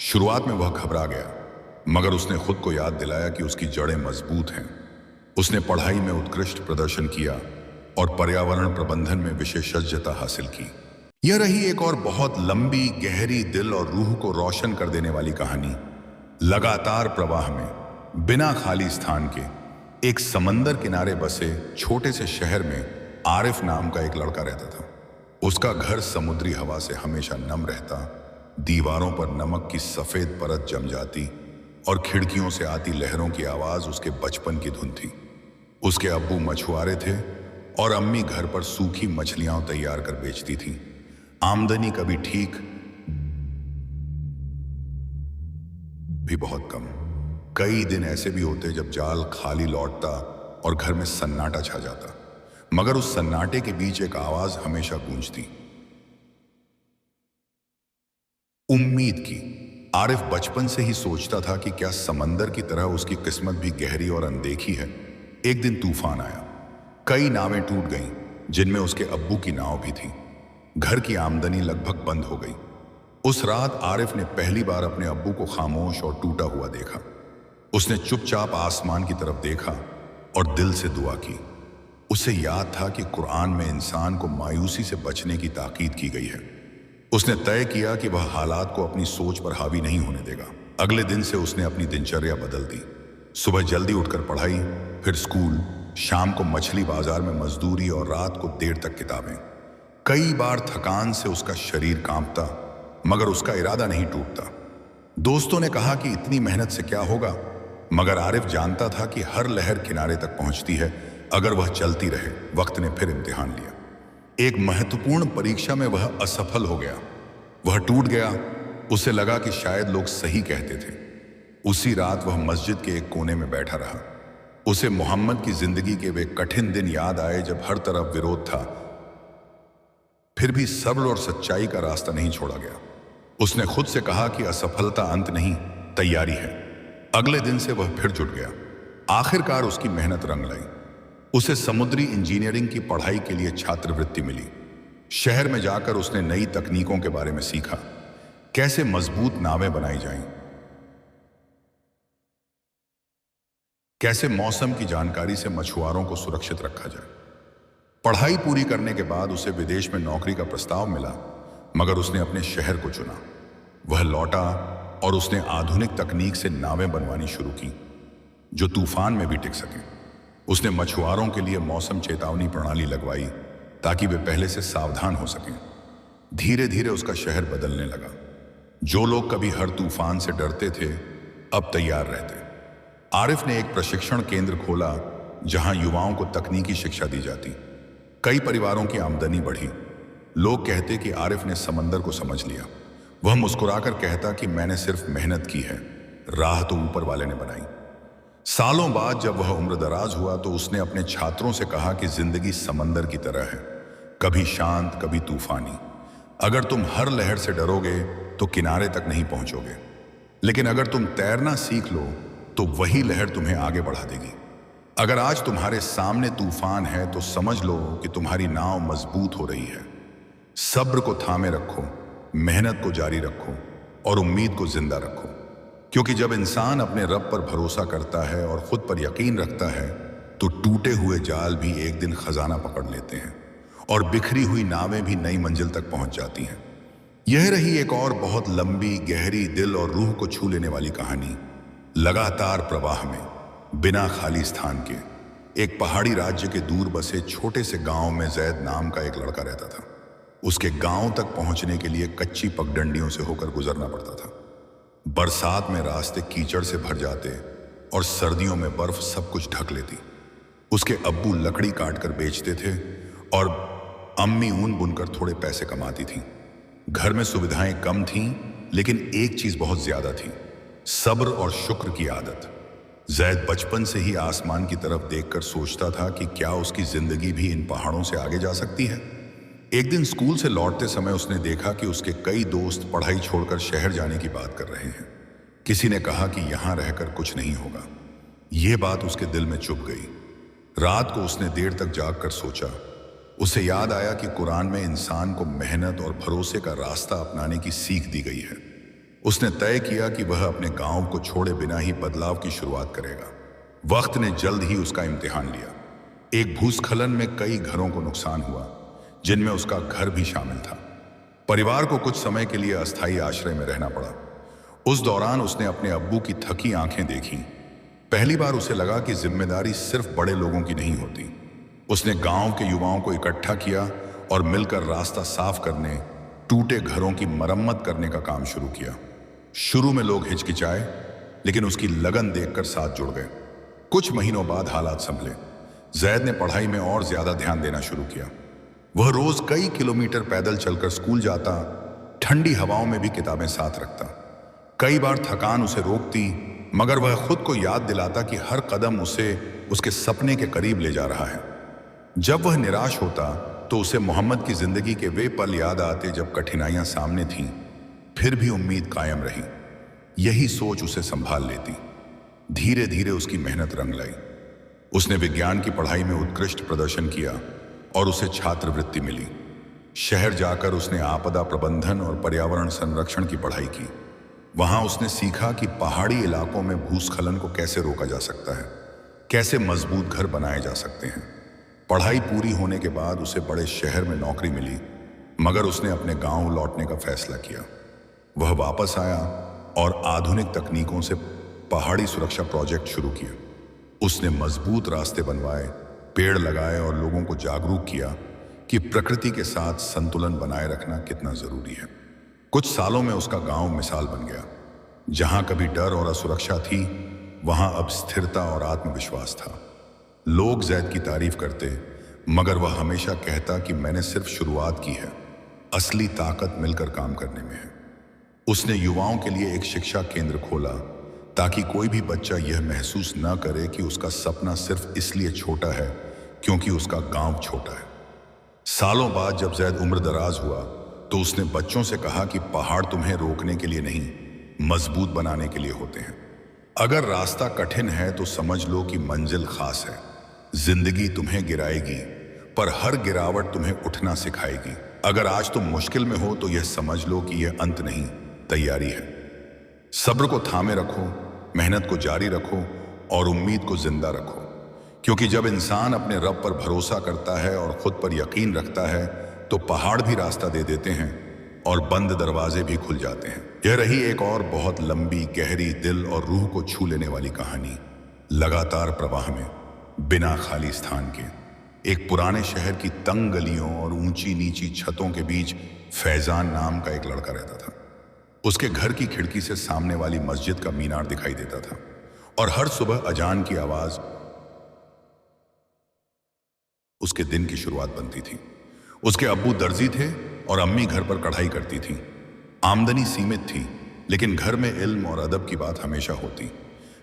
शुरुआत में वह घबरा गया, मगर उसने खुद को याद दिलाया कि उसकी जड़ें मजबूत हैं। उसने पढ़ाई में उत्कृष्ट प्रदर्शन किया और पर्यावरण प्रबंधन में विशेषज्ञता हासिल की। यह रही एक और बहुत लंबी, गहरी, दिल और रूह को रोशन कर देने वाली कहानी। लगातार प्रवाह में, बिना खाली स्थान के, एक समंदर किनारे बसे छोटे से शहर में आरिफ नाम का एक लड़का रहता था। उसका घर समुद्री हवा से हमेशा नम रहता, दीवारों पर नमक की सफेद परत जम जाती और खिड़कियों से आती लहरों की आवाज उसके बचपन की धुन थी। उसके अब्बू मछुआरे थे और अम्मी घर पर सूखी मछलियां तैयार कर बेचती थी। आमदनी कभी ठीक भी बहुत कम। कई दिन ऐसे भी होते जब जाल खाली लौटता और घर में सन्नाटा छा जाता, मगर उस सन्नाटे के बीच एक आवाज हमेशा गूंजती, उम्मीद की। आरिफ बचपन से ही सोचता था कि क्या समंदर की तरह उसकी किस्मत भी गहरी और अनदेखी है। एक दिन तूफान आया, कई नावें टूट गईं, जिनमें उसके अब्बू की नाव भी थी। घर की आमदनी लगभग बंद हो गई। उस रात आरिफ ने पहली बार अपने अब्बू को खामोश और टूटा हुआ देखा। उसने चुपचाप आसमान की तरफ देखा और दिल से दुआ की। उसे याद था कि कुरान में इंसान को मायूसी से बचने की ताकीद की गई है। उसने तय किया कि वह हालात को अपनी सोच पर हावी नहीं होने देगा। अगले दिन से उसने अपनी दिनचर्या बदल दी। सुबह जल्दी उठकर पढ़ाई, फिर स्कूल, शाम को मछली बाजार में मजदूरी और रात को देर तक किताबें। कई बार थकान से उसका शरीर कांपता, मगर उसका इरादा नहीं टूटता। दोस्तों ने कहा कि इतनी मेहनत से क्या होगा, मगर आरिफ जानता था कि हर लहर किनारे तक पहुंचती है अगर वह चलती रहे। वक्त ने फिर इम्तिहान लिया। एक महत्वपूर्ण परीक्षा में वह असफल हो गया। वह टूट गया। उसे लगा कि शायद लोग सही कहते थे। उसी रात वह मस्जिद के एक कोने में बैठा रहा। उसे मोहम्मद की जिंदगी के वे कठिन दिन याद आए जब हर तरफ विरोध था, फिर भी सब्र और सच्चाई का रास्ता नहीं छोड़ा गया। उसने खुद से कहा कि असफलता अंत नहीं, तैयारी है। अगले दिन से वह फिर जुट गया। आखिरकार उसकी मेहनत रंग लाई। उसे समुद्री इंजीनियरिंग की पढ़ाई के लिए छात्रवृत्ति मिली। शहर में जाकर उसने नई तकनीकों के बारे में सीखा, कैसे मजबूत नावें बनाई जाएं, कैसे मौसम की जानकारी से मछुआरों को सुरक्षित रखा जाए। पढ़ाई पूरी करने के बाद उसे विदेश में नौकरी का प्रस्ताव मिला, मगर उसने अपने शहर को चुना। वह लौटा और उसने आधुनिक तकनीक से नावें बनवानी शुरू की जो तूफान में भी टिक सकें। उसने मछुआरों के लिए मौसम चेतावनी प्रणाली लगवाई ताकि वे पहले से सावधान हो सकें। धीरे धीरे उसका शहर बदलने लगा। जो लोग कभी हर तूफान से डरते थे, अब तैयार रहते। आरिफ ने एक प्रशिक्षण केंद्र खोला जहां युवाओं को तकनीकी शिक्षा दी जाती। कई परिवारों की आमदनी बढ़ी। लोग कहते कि आरिफ ने समंदर को समझ लिया। वह मुस्कुराकर कहता कि मैंने सिर्फ मेहनत की है, राह तो ऊपर वाले ने बनाई। सालों बाद जब वह उम्रदराज हुआ तो उसने अपने छात्रों से कहा कि जिंदगी समंदर की तरह है, कभी शांत, कभी तूफानी। अगर तुम हर लहर से डरोगे तो किनारे तक नहीं पहुंचोगे, लेकिन अगर तुम तैरना सीख लो तो वही लहर तुम्हें आगे बढ़ा देगी। अगर आज तुम्हारे सामने तूफान है तो समझ लो कि तुम्हारी नाव मजबूत हो रही है। सब्र को थामे रखो, मेहनत को जारी रखो और उम्मीद को जिंदा रखो, क्योंकि जब इंसान अपने रब पर भरोसा करता है और खुद पर यकीन रखता है तो टूटे हुए जाल भी एक दिन खजाना पकड़ लेते हैं और बिखरी हुई नावें भी नई मंजिल तक पहुंच जाती हैं। यह रही एक और बहुत लंबी, गहरी, दिल और रूह को छू लेने वाली कहानी। लगातार प्रवाह में, बिना खाली स्थान के, एक पहाड़ी राज्य के दूर बसे छोटे से गांव में जैद नाम का एक लड़का रहता था। उसके गांव तक पहुंचने के लिए कच्ची पगडंडियों से होकर गुजरना पड़ता था। बरसात में रास्ते कीचड़ से भर जाते और सर्दियों में बर्फ सब कुछ ढक लेती। उसके अब्बू लकड़ी काटकर बेचते थे और अम्मी ऊन बुनकर थोड़े पैसे कमाती थीं। घर में सुविधाएं कम थीं, लेकिन एक चीज बहुत ज्यादा थी, सब्र और शुक्र की आदत। जैद बचपन से ही आसमान की तरफ देखकर सोचता था कि क्या उसकी जिंदगी भी इन पहाड़ों से आगे जा सकती है। एक दिन स्कूल से लौटते समय उसने देखा कि उसके कई दोस्त पढ़ाई छोड़कर शहर जाने की बात कर रहे हैं। किसी ने कहा कि यहां रहकर कुछ नहीं होगा। यह बात उसके दिल में चुभ गई। रात को उसने देर तक जागकर सोचा। उसे याद आया कि कुरान में इंसान को मेहनत और भरोसे का रास्ता अपनाने की सीख दी गई है। उसने तय किया कि वह अपने गांव को छोड़े बिना ही बदलाव की शुरुआत करेगा। वक्त ने जल्द ही उसका इम्तिहान लिया। एक भूस्खलन में कई घरों को नुकसान हुआ, जिनमें उसका घर भी शामिल था। परिवार को कुछ समय के लिए अस्थायी आश्रय में रहना पड़ा। उस दौरान उसने अपने अब्बू की थकी आंखें देखी। पहली बार उसे लगा कि जिम्मेदारी सिर्फ बड़े लोगों की नहीं होती। उसने गांव के युवाओं को इकट्ठा किया और मिलकर रास्ता साफ करने, टूटे घरों की मरम्मत करने का काम शुरू किया। शुरू में लोग हिचकिचाए, लेकिन उसकी लगन देखकर साथ जुड़ गए। कुछ महीनों बाद हालात संभले। जैद ने पढ़ाई में और ज्यादा ध्यान देना शुरू किया। वह रोज कई किलोमीटर पैदल चलकर स्कूल जाता, ठंडी हवाओं में भी किताबें साथ रखता। कई बार थकान उसे रोकती, मगर वह खुद को याद दिलाता कि हर कदम उसे उसके सपने के करीब ले जा रहा है। जब वह निराश होता तो उसे मोहम्मद की जिंदगी के वे पल याद आते जब कठिनाइयां सामने थीं, फिर भी उम्मीद कायम रही। यही सोच उसे संभाल लेती। धीरे धीरे उसकी मेहनत रंग लाई। उसने विज्ञान की पढ़ाई में उत्कृष्ट प्रदर्शन किया और उसे छात्रवृत्ति मिली। शहर जाकर उसने आपदा प्रबंधन और पर्यावरण संरक्षण की पढ़ाई की। वहां उसने सीखा कि पहाड़ी इलाकों में भूस्खलन को कैसे रोका जा सकता है, कैसे मजबूत घर बनाए जा सकते हैं। पढ़ाई पूरी होने के बाद उसे बड़े शहर में नौकरी मिली, मगर उसने अपने गांव लौटने का फैसला किया। वह वापस आया और आधुनिक तकनीकों से पहाड़ी सुरक्षा प्रोजेक्ट शुरू किए। उसने मजबूत रास्ते बनवाए, पेड़ लगाए और लोगों को जागरूक किया कि प्रकृति के साथ संतुलन बनाए रखना कितना जरूरी है। कुछ सालों में उसका गांव मिसाल बन गया। जहां कभी डर और असुरक्षा थी, वहां अब स्थिरता और आत्मविश्वास था। लोग जैद की तारीफ करते, मगर वह हमेशा कहता कि मैंने सिर्फ शुरुआत की है, असली ताकत मिलकर काम करने में है। उसने युवाओं के लिए एक शिक्षा केंद्र खोला ताकि कोई भी बच्चा यह महसूस न करे कि उसका सपना सिर्फ इसलिए छोटा है क्योंकि उसका गांव छोटा है। सालों बाद जब जैद उम्र दराज हुआ तो उसने बच्चों से कहा कि पहाड़ तुम्हें रोकने के लिए नहीं, मजबूत बनाने के लिए होते हैं। अगर रास्ता कठिन है तो समझ लो कि मंजिल खास है। जिंदगी तुम्हें गिराएगी, पर हर गिरावट तुम्हें उठना सिखाएगी। अगर आज तुम मुश्किल में हो तो यह समझ लो कि यह अंत नहीं, तैयारी है। सब्र को थामे रखो, मेहनत को जारी रखो और उम्मीद को जिंदा रखो, क्योंकि जब इंसान अपने रब पर भरोसा करता है और खुद पर यकीन रखता है तो पहाड़ भी रास्ता दे देते हैं और बंद दरवाजे भी खुल जाते हैं। यह रही एक और बहुत लंबी, गहरी, दिल और रूह को छू लेने वाली कहानी। लगातार प्रवाह में, बिना खाली स्थान के, एक पुराने शहर की तंग गलियों और ऊंची नीची छतों के बीच फैजान नाम का एक लड़का रहता था। उसके घर की खिड़की से सामने वाली मस्जिद का मीनार दिखाई देता था और हर सुबह अजान की आवाज उसके दिन की शुरुआत बनती थी। उसके अब्बू दर्जी थे और अम्मी घर पर कढ़ाई करती थी। आमदनी सीमित थी, लेकिन घर में इल्म और अदब की बात हमेशा होती।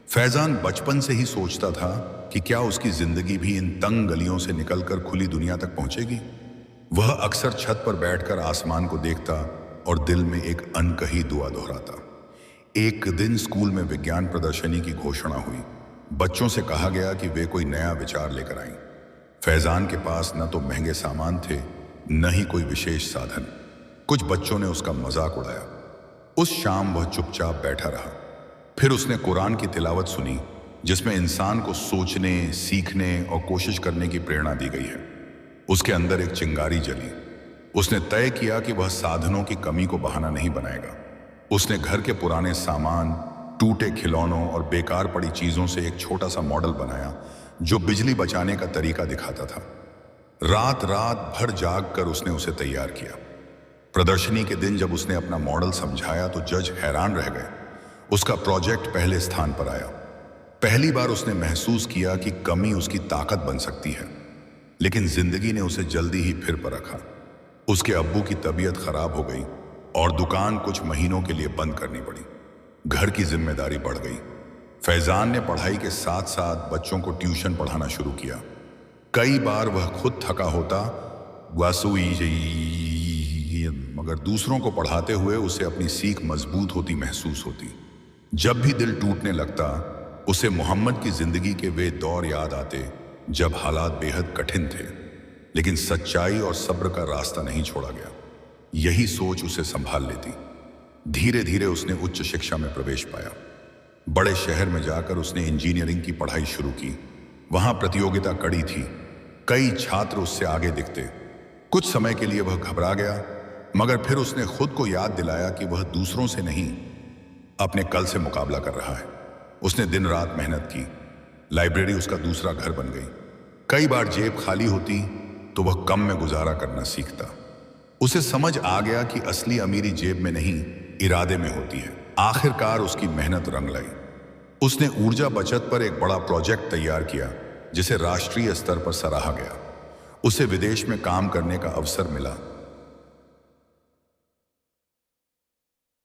फैजान बचपन से ही सोचता था कि क्या उसकी जिंदगी भी इन तंग गलियों से निकलकर खुली दुनिया तक पहुंचेगी। वह अक्सर छत पर बैठकर आसमान को देखता और दिल में एक अनकही दुआ दोहराता। एक दिन स्कूल में विज्ञान प्रदर्शनी की घोषणा हुई। बच्चों से कहा गया कि वे कोई नया विचार लेकर आएं। फैजान के पास न तो महंगे सामान थे, न ही कोई विशेष साधन। कुछ बच्चों ने उसका मजाक उड़ाया। उस शाम वह चुपचाप बैठा रहा। फिर उसने कुरान की तिलावत सुनी, जिसमें इंसान को सोचने, सीखने और कोशिश करने की प्रेरणा दी गई है। उसके अंदर एक चिंगारी जली। उसने तय किया कि वह साधनों की कमी को बहाना नहीं बनाएगा। उसने घर के पुराने सामान, टूटे खिलौनों और बेकार पड़ी चीजों से एक छोटा सा मॉडल बनाया, जो बिजली बचाने का तरीका दिखाता था। रात रात भर जाग कर उसने उसे तैयार किया। प्रदर्शनी के दिन जब उसने अपना मॉडल समझाया तो जज हैरान रह गए। उसका प्रोजेक्ट पहले स्थान पर आया। पहली बार उसने महसूस किया कि कमी उसकी ताकत बन सकती है। लेकिन जिंदगी ने उसे जल्दी ही फिर परखा। उसके अब्बू की तबीयत खराब हो गई और दुकान कुछ महीनों के लिए बंद करनी पड़ी। घर की जिम्मेदारी बढ़ गई। फैजान ने पढ़ाई के साथ साथ बच्चों को ट्यूशन पढ़ाना शुरू किया। कई बार वह खुद थका होता मगर दूसरों को पढ़ाते हुए उसे अपनी सीख मजबूत होती महसूस होती। जब भी दिल टूटने लगता उसे मोहम्मद की जिंदगी के वे दौर याद आते जब हालात बेहद कठिन थे, लेकिन सच्चाई और सब्र का रास्ता नहीं छोड़ा गया। यही सोच उसे संभाल लेती। धीरे धीरे उसने उच्च शिक्षा में प्रवेश पाया। बड़े शहर में जाकर उसने इंजीनियरिंग की पढ़ाई शुरू की। वहां प्रतियोगिता कड़ी थी। कई छात्र उससे आगे दिखते। कुछ समय के लिए वह घबरा गया, मगर फिर उसने खुद को याद दिलाया कि वह दूसरों से नहीं, अपने कल से मुकाबला कर रहा है। उसने दिन रात मेहनत की। लाइब्रेरी उसका दूसरा घर बन गई। कई बार जेब खाली होती तो वह कम में गुजारा करना सीखता। उसे समझ आ गया कि असली अमीरी जेब में नहीं, इरादे में होती है। आखिरकार उसकी मेहनत रंग लाई। उसने ऊर्जा बचत पर एक बड़ा प्रोजेक्ट तैयार किया जिसे राष्ट्रीय स्तर पर सराहा गया। उसे विदेश में काम करने का अवसर मिला,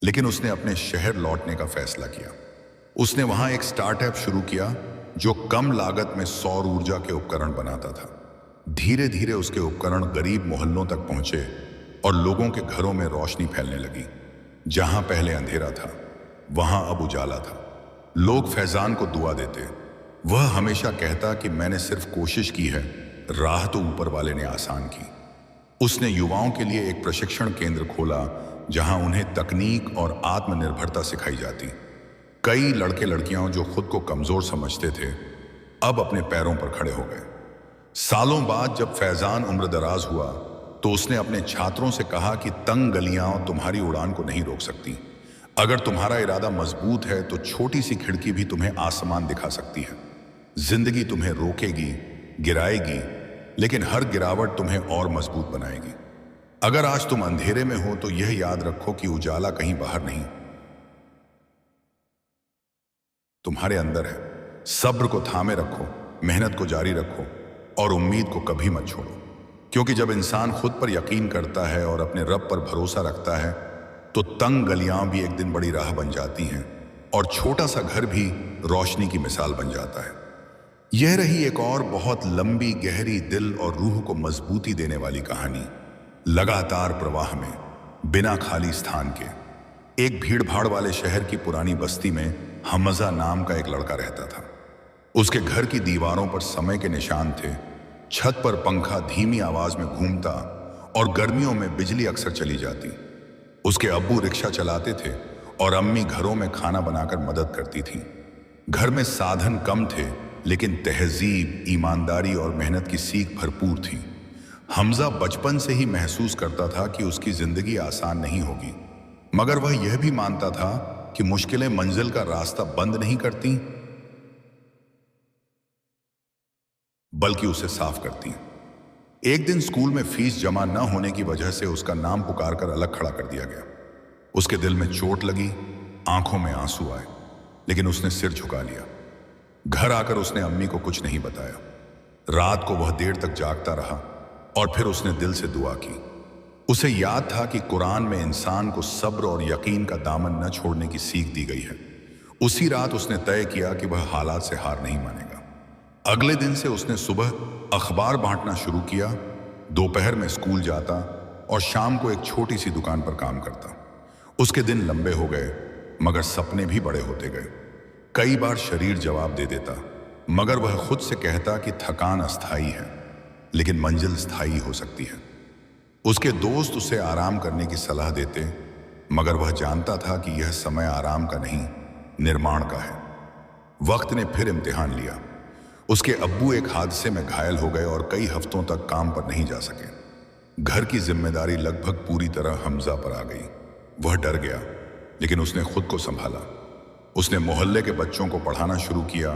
लेकिन उसने अपने शहर लौटने का फैसला किया। उसने वहां एक स्टार्टअप शुरू किया जो कम लागत में सौर ऊर्जा के उपकरण बनाता था। धीरे धीरे उसके उपकरण गरीब मोहल्लों तक पहुंचे और लोगों के घरों में रोशनी फैलने लगी। जहां पहले अंधेरा था वहां अब उजाला था। लोग फैजान को दुआ देते। वह हमेशा कहता कि मैंने सिर्फ कोशिश की है, राह तो ऊपर वाले ने आसान की। उसने युवाओं के लिए एक प्रशिक्षण केंद्र खोला जहां उन्हें तकनीक और आत्मनिर्भरता सिखाई जाती। कई लड़के लड़कियां जो खुद को कमजोर समझते थे अब अपने पैरों पर खड़े हो गए। सालों बाद जब फैजान उम्रदराज हुआ तो उसने अपने छात्रों से कहा कि तंग गलियां तुम्हारी उड़ान को नहीं रोक सकती। अगर तुम्हारा इरादा मजबूत है तो छोटी सी खिड़की भी तुम्हें आसमान दिखा सकती है। जिंदगी तुम्हें रोकेगी, गिराएगी, लेकिन हर गिरावट तुम्हें और मजबूत बनाएगी। अगर आज तुम अंधेरे में हो तो यह याद रखो कि उजाला कहीं बाहर नहीं, तुम्हारे अंदर है। सब्र को थामे रखो, मेहनत को जारी रखो और उम्मीद को कभी मत छोड़ो। क्योंकि जब इंसान खुद पर यकीन करता है और अपने रब पर भरोसा रखता है तो तंग गलियां भी एक दिन बड़ी राह बन जाती हैं और छोटा सा घर भी रोशनी की मिसाल बन जाता है। यह रही एक और बहुत लंबी, गहरी, दिल और रूह को मजबूती देने वाली कहानी। लगातार प्रवाह में, बिना खाली स्थान के, एक भीड़भाड़ वाले शहर की पुरानी बस्ती में हमजा नाम का एक लड़का रहता था। उसके घर की दीवारों पर समय के निशान थे। छत पर पंखा धीमी आवाज में घूमता और गर्मियों में बिजली अक्सर चली जाती। उसके अब्बू रिक्शा चलाते थे और अम्मी घरों में खाना बनाकर मदद करती थी। घर में साधन कम थे, लेकिन तहजीब, ईमानदारी और मेहनत की सीख भरपूर थी। हमजा बचपन से ही महसूस करता था कि उसकी जिंदगी आसान नहीं होगी, मगर वह यह भी मानता था कि मुश्किलें मंजिल का रास्ता बंद नहीं करती, बल्कि उसे साफ करती। एक दिन स्कूल में फीस जमा न होने की वजह से उसका नाम पुकारकर अलग खड़ा कर दिया गया। उसके दिल में चोट लगी, आंखों में आंसू आए, लेकिन उसने सिर झुका लिया। घर आकर उसने अम्मी को कुछ नहीं बताया। रात को वह देर तक जागता रहा और फिर उसने दिल से दुआ की। उसे याद था कि कुरान में इंसान को सब्र और यकीन का दामन न छोड़ने की सीख दी गई है। उसी रात उसने तय किया कि वह हालात से हार नहीं मानेगा। अगले दिन से उसने सुबह अखबार बांटना शुरू किया, दोपहर में स्कूल जाता और शाम को एक छोटी सी दुकान पर काम करता। उसके दिन लंबे हो गए, मगर सपने भी बड़े होते गए। कई बार शरीर जवाब दे देता, मगर वह खुद से कहता कि थकान अस्थाई है, लेकिन मंजिल स्थायी हो सकती है। उसके दोस्त उसे आराम करने की सलाह देते, मगर वह जानता था कि यह समय आराम का नहीं, निर्माण का है। वक्त ने फिर इम्तिहान लिया। उसके अब्बू एक हादसे में घायल हो गए और कई हफ्तों तक काम पर नहीं जा सके। घर की जिम्मेदारी लगभग पूरी तरह हमजा पर आ गई। वह डर गया, लेकिन उसने खुद को संभाला। उसने मोहल्ले के बच्चों को पढ़ाना शुरू किया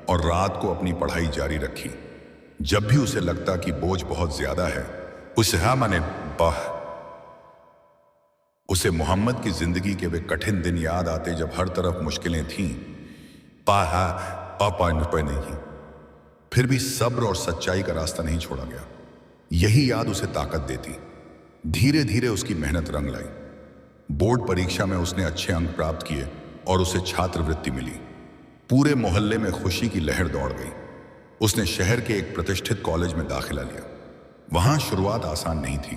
और रात को अपनी पढ़ाई जारी रखी। जब भी उसे लगता कि बोझ बहुत ज्यादा है, उसे मोहम्मद की जिंदगी के वे कठिन दिन याद आते जब हर तरफ मुश्किलें थीं। नहीं, फिर भी सब्र और सच्चाई का रास्ता नहीं छोड़ा गया। यही याद उसे ताकत देती। धीरे धीरे उसकी मेहनत रंग लाई। बोर्ड परीक्षा में उसने अच्छे अंक प्राप्त किए और उसे छात्रवृत्ति मिली। पूरे मोहल्ले में खुशी की लहर दौड़ गई। उसने शहर के एक प्रतिष्ठित कॉलेज में दाखिला लिया। वहां शुरुआत आसान नहीं थी।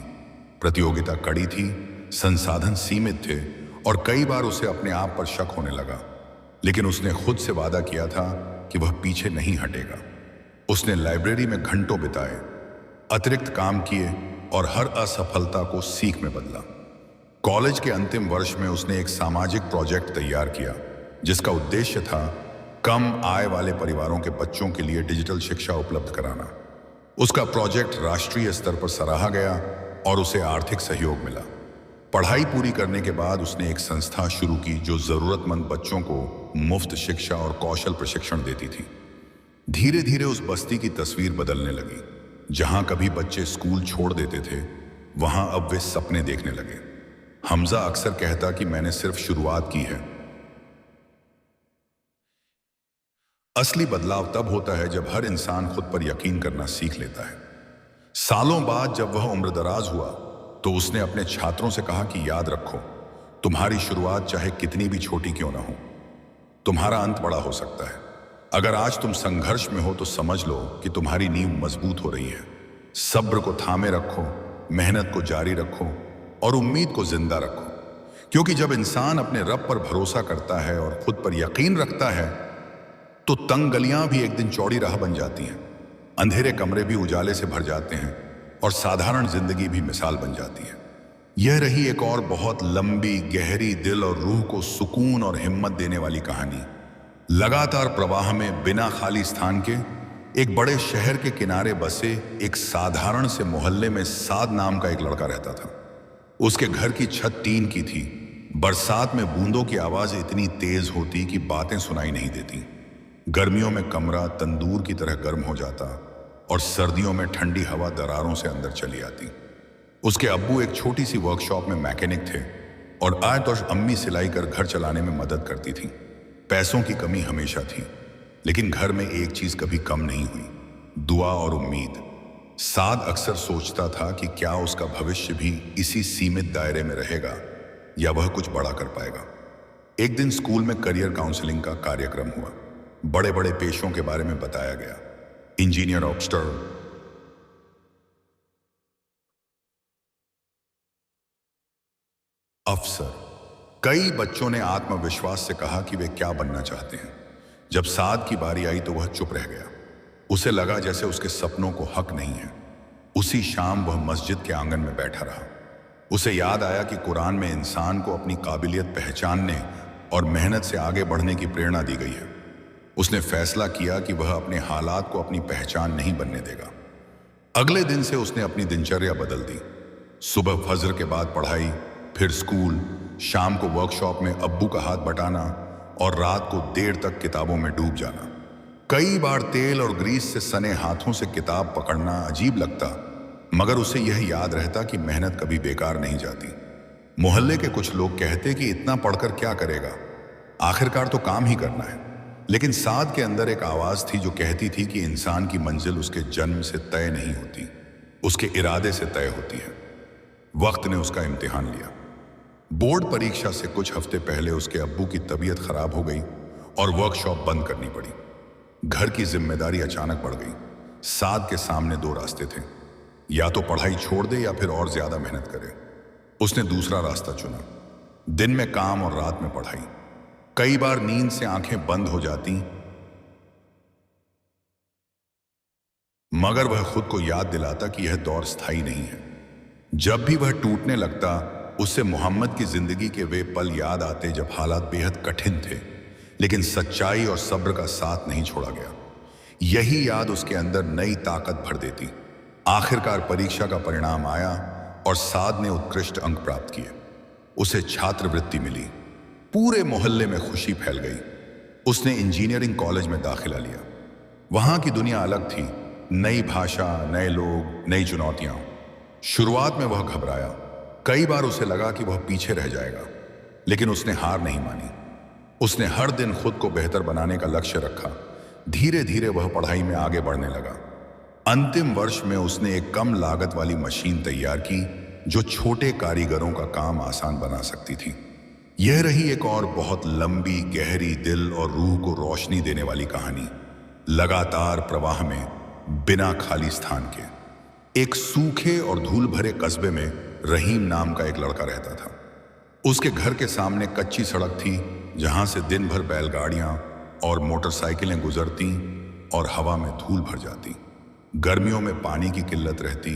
प्रतियोगिता कड़ी थी, संसाधन सीमित थे और कई बार उसे अपने आप पर शक होने लगा। लेकिन उसने खुद से वादा किया था कि वह पीछे नहीं हटेगा। उसने लाइब्रेरी में घंटों बिताए, अतिरिक्त काम किए और हर असफलता को सीख में बदला। कॉलेज के अंतिम वर्ष में उसने एक सामाजिक प्रोजेक्ट तैयार किया जिसका उद्देश्य था कम आय वाले परिवारों के बच्चों के लिए डिजिटल शिक्षा उपलब्ध कराना। उसका प्रोजेक्ट राष्ट्रीय स्तर पर सराहा गया और उसे आर्थिक सहयोग मिला। पढ़ाई पूरी करने के बाद उसने एक संस्था शुरू की जो जरूरतमंद बच्चों को मुफ्त शिक्षा और कौशल प्रशिक्षण देती थी। धीरे धीरे उस बस्ती की तस्वीर बदलने लगी। जहां कभी बच्चे स्कूल छोड़ देते थे, वहां अब वे सपने देखने लगे। हमजा अक्सर कहता कि मैंने सिर्फ शुरुआत की है। असली बदलाव तब होता है जब हर इंसान खुद पर यकीन करना सीख लेता है। सालों बाद जब वह उम्रदराज हुआ तो उसने अपने छात्रों से कहा कि याद रखो, तुम्हारी शुरुआत चाहे कितनी भी छोटी क्यों ना हो, तुम्हारा अंत बड़ा हो सकता है। अगर आज तुम संघर्ष में हो तो समझ लो कि तुम्हारी नींव मजबूत हो रही है। सब्र को थामे रखो, मेहनत को जारी रखो और उम्मीद को जिंदा रखो, क्योंकि जब इंसान अपने रब पर भरोसा करता है और खुद पर यकीन रखता है तो तंग गलियां भी एक दिन चौड़ी राह बन जाती हैं, अंधेरे कमरे भी उजाले से भर जाते हैं और साधारण जिंदगी भी मिसाल बन जाती है। यह रही एक और बहुत लंबी, गहरी, दिल और रूह को सुकून और हिम्मत देने वाली कहानी। लगातार प्रवाह में बिना खाली स्थान के एक बड़े शहर के किनारे बसे एक साधारण से मोहल्ले में साद नाम का एक लड़का रहता था। उसके घर की छत टीन की थी। बरसात में बूंदों की आवाज इतनी तेज होती कि बातें सुनाई नहीं देती। गर्मियों में कमरा तंदूर की तरह गर्म हो जाता और सर्दियों में ठंडी हवा दरारों से अंदर चली आती। उसके अब्बू एक छोटी सी वर्कशॉप में मैकेनिक थे और आय तौर अम्मी सिलाई कर घर चलाने में मदद करती थी। पैसों की कमी हमेशा थी, लेकिन घर में एक चीज कभी कम नहीं हुई, दुआ और उम्मीद। साद अक्सर सोचता था कि क्या उसका भविष्य भी इसी सीमित दायरे में रहेगा या वह कुछ बड़ा कर पाएगा। एक दिन स्कूल में करियर काउंसलिंग का कार्यक्रम हुआ। बड़े बड़े पेशों के बारे में बताया गया, इंजीनियर, ऑफिसर, कई बच्चों ने आत्मविश्वास से कहा कि वे क्या बनना चाहते हैं। जब साद की बारी आई तो वह चुप रह गया। उसे लगा जैसे उसके सपनों को हक नहीं है। उसी शाम वह मस्जिद के आंगन में बैठा रहा। उसे याद आया कि कुरान में इंसान को अपनी काबिलियत पहचानने और मेहनत से आगे बढ़ने की प्रेरणा दी गई है। उसने फैसला किया कि वह अपने हालात को अपनी पहचान नहीं बनने देगा। अगले दिन से उसने अपनी दिनचर्या बदल दी। सुबह फजर के बाद पढ़ाई, फिर स्कूल, शाम को वर्कशॉप में अब्बू का हाथ बटाना और रात को देर तक किताबों में डूब जाना। कई बार तेल और ग्रीस से सने हाथों से किताब पकड़ना अजीब लगता, मगर उसे यह याद रहता कि मेहनत कभी बेकार नहीं जाती। मोहल्ले के कुछ लोग कहते कि इतना पढ़कर क्या करेगा, आखिरकार तो काम ही करना है। लेकिन साद के अंदर एक आवाज थी जो कहती थी कि इंसान की मंजिल उसके जन्म से तय नहीं होती, उसके इरादे से तय होती है। वक्त ने उसका इम्तिहान लिया। बोर्ड परीक्षा से कुछ हफ्ते पहले उसके अब्बू की तबीयत खराब हो गई और वर्कशॉप बंद करनी पड़ी। घर की जिम्मेदारी अचानक बढ़ गई। साद के सामने दो रास्ते थे, या तो पढ़ाई छोड़ दे या फिर और ज्यादा मेहनत करे। उसने दूसरा रास्ता चुना। दिन में काम और रात में पढ़ाई। कई बार नींद से आंखें बंद हो जाती, मगर वह खुद को याद दिलाता कि यह दौर स्थायी नहीं है। जब भी वह टूटने लगता, उससे मोहम्मद की जिंदगी के वे पल याद आते जब हालात बेहद कठिन थे, लेकिन सच्चाई और सब्र का साथ नहीं छोड़ा गया। यही याद उसके अंदर नई ताकत भर देती। आखिरकार परीक्षा का परिणाम आया और साद ने उत्कृष्ट अंक प्राप्त किए। उसे छात्रवृत्ति मिली। पूरे मोहल्ले में खुशी फैल गई। उसने इंजीनियरिंग कॉलेज में दाखिला लिया। वहां की दुनिया अलग थी, नई भाषा, नए लोग, नई चुनौतियां। शुरुआत में वह घबराया, कई बार उसे लगा कि वह पीछे रह जाएगा, लेकिन उसने हार नहीं मानी। उसने हर दिन खुद को बेहतर बनाने का लक्ष्य रखा। धीरे धीरे वह पढ़ाई में आगे बढ़ने लगा। अंतिम वर्ष में उसने एक कम लागत वाली मशीन तैयार की जो छोटे कारीगरों का काम आसान बना सकती थी। यह रही एक और बहुत लंबी, गहरी, दिल और रूह को रोशनी देने वाली कहानी। लगातार प्रवाह में, बिना खाली स्थान के, एक सूखे और धूल भरे कस्बे में रहीम नाम का एक लड़का रहता था। उसके घर के सामने कच्ची सड़क थी जहां से दिन भर बैलगाड़ियां और मोटरसाइकिलें गुजरती और हवा में धूल भर जाती। गर्मियों में पानी की किल्लत रहती,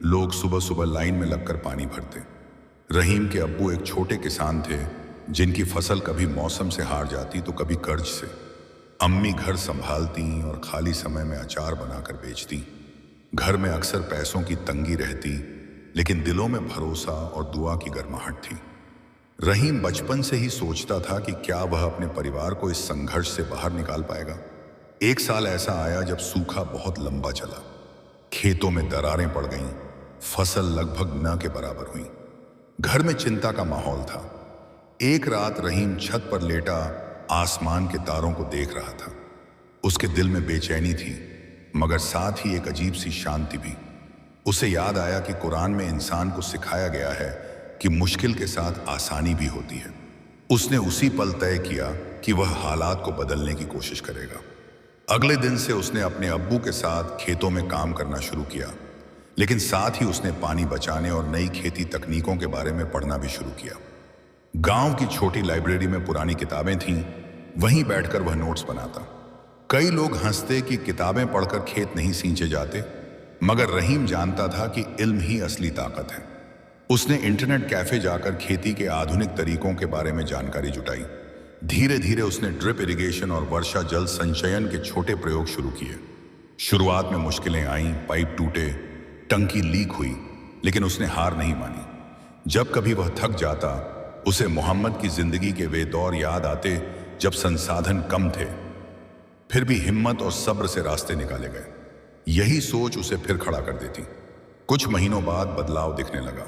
लोग सुबह सुबह लाइन में लगकर पानी भरते। रहीम के अब्बू एक छोटे किसान थे जिनकी फसल कभी मौसम से हार जाती तो कभी कर्ज से। अम्मी घर संभालती और खाली समय में अचार बनाकर बेचती। घर में अक्सर पैसों की तंगी रहती, लेकिन दिलों में भरोसा और दुआ की गर्माहट थी। रहीम बचपन से ही सोचता था कि क्या वह अपने परिवार को इस संघर्ष से बाहर निकाल पाएगा। एक साल ऐसा आया जब सूखा बहुत लंबा चला। खेतों में दरारें पड़ गईं, फसल लगभग न के बराबर हुई। घर में चिंता का माहौल था। एक रात रहीम छत पर लेटा आसमान के तारों को देख रहा था। उसके दिल में बेचैनी थी, मगर साथ ही एक अजीब सी शांति भी। उसे याद आया कि कुरान में इंसान को सिखाया गया है कि मुश्किल के साथ आसानी भी होती है। उसने उसी पल तय किया कि वह हालात को बदलने की कोशिश करेगा। अगले दिन से उसने अपने अब्बू के साथ खेतों में काम करना शुरू किया, लेकिन साथ ही उसने पानी बचाने और नई खेती तकनीकों के बारे में पढ़ना भी शुरू किया। गांव की छोटी लाइब्रेरी में पुरानी किताबें थीं, वहीं बैठकर वह नोट्स बनाता। कई लोग हंसते कि किताबें पढ़कर खेत नहीं सींचे जाते, मगर रहीम जानता था कि इल्म ही असली ताकत है। उसने इंटरनेट कैफे जाकर खेती के आधुनिक तरीकों के बारे में जानकारी जुटाई। धीरे धीरे उसने ड्रिप इरिगेशन और वर्षा जल संचयन के छोटे प्रयोग शुरू किए। शुरुआत में मुश्किलें आईं, पाइप टूटे, टंकी लीक हुई, लेकिन उसने हार नहीं मानी। जब कभी वह थक जाता, उसे मोहम्मद की जिंदगी के वे दौर याद आते जब संसाधन कम थे, फिर भी हिम्मत और सब्र से रास्ते निकाले गए। यही सोच उसे फिर खड़ा कर देती। कुछ महीनों बाद बदलाव दिखने लगा।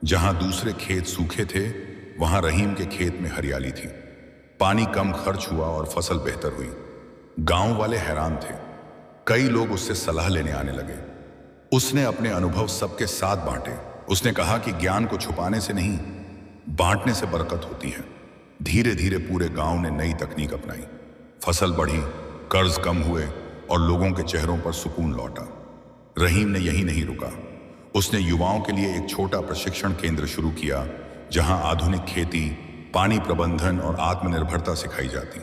जहां दूसरे खेत सूखे थे, वहां रहीम के खेत में हरियाली थी। पानी कम खर्च हुआ और फसल बेहतर हुई। गांव वाले हैरान थे। कई लोग उससे सलाह लेने आने लगे। उसने अपने अनुभव सबके साथ बांटे। उसने कहा कि ज्ञान को छुपाने से नहीं, बांटने से बरकत होती है। धीरे धीरे पूरे गांव ने नई तकनीक अपनाई। फसल बढ़ी, कर्ज कम हुए और लोगों के चेहरों पर सुकून लौटा। रहीम ने यही नहीं रुका। उसने युवाओं के लिए एक छोटा प्रशिक्षण केंद्र शुरू किया जहां आधुनिक खेती, पानी प्रबंधन और आत्मनिर्भरता सिखाई जाती।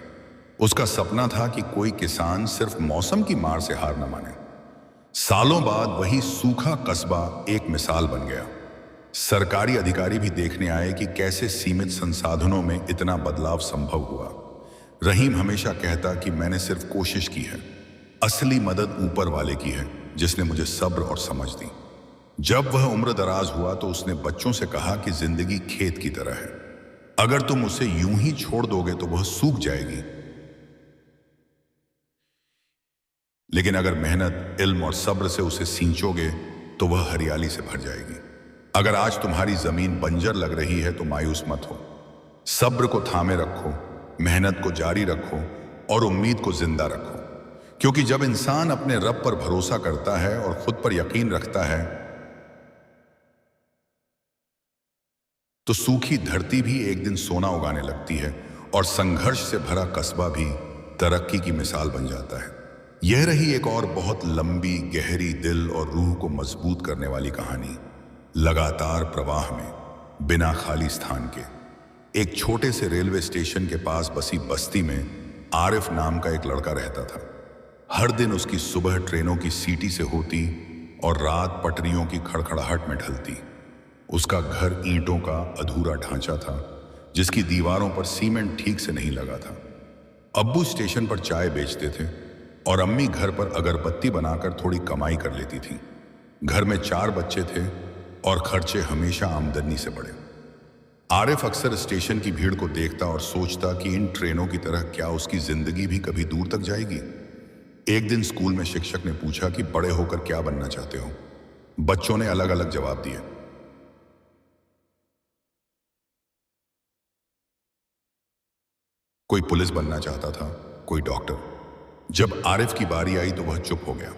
उसका सपना था कि कोई किसान सिर्फ मौसम की मार से हार न माने। सालों बाद वही सूखा कस्बा एक मिसाल बन गया। सरकारी अधिकारी भी देखने आए कि कैसे सीमित संसाधनों में इतना बदलाव संभव हुआ। रहीम हमेशा कहता कि मैंने सिर्फ कोशिश की है, असली मदद ऊपर वाले की है जिसने मुझे सब्र और समझ दी। जब वह उम्र दराज हुआ तो उसने बच्चों से कहा कि जिंदगी खेत की तरह है। अगर तुम उसे यूं ही छोड़ दोगे तो वह सूख जाएगी, लेकिन अगर मेहनत, इल्म और सब्र से उसे सींचोगे तो वह हरियाली से भर जाएगी। अगर आज तुम्हारी जमीन बंजर लग रही है तो मायूस मत हो। सब्र को थामे रखो, मेहनत को जारी रखो और उम्मीद को जिंदा रखो। क्योंकि जब इंसान अपने रब पर भरोसा करता है और खुद पर यकीन रखता है तो सूखी धरती भी एक दिन सोना उगाने लगती है और संघर्ष से भरा कस्बा भी तरक्की की मिसाल बन जाता है। यह रही एक और बहुत लंबी, गहरी, दिल और रूह को मजबूत करने वाली कहानी। लगातार प्रवाह में, बिना खाली स्थान के, एक छोटे से रेलवे स्टेशन के पास बसी बस्ती में आरिफ नाम का एक लड़का रहता था। हर दिन उसकी सुबह ट्रेनों की सीटी से होती और रात पटरियों की खड़खड़ाहट में ढलती। उसका घर ईंटों का अधूरा ढांचा था जिसकी दीवारों पर सीमेंट ठीक से नहीं लगा था। अब्बू स्टेशन पर चाय बेचते थे और अम्मी घर पर अगरबत्ती बनाकर थोड़ी कमाई कर लेती थी। घर में 4 बच्चे थे और खर्चे हमेशा आमदनी से बढ़े। आरिफ अक्सर स्टेशन की भीड़ को देखता और सोचता कि इन ट्रेनों की तरह क्या उसकी जिंदगी भी कभी दूर तक जाएगी। एक दिन स्कूल में शिक्षक ने पूछा कि बड़े होकर क्या बनना चाहते हो। बच्चों ने अलग अलग जवाब दिए। कोई पुलिस बनना चाहता था, कोई डॉक्टर। जब आरिफ की बारी आई तो वह चुप हो गया।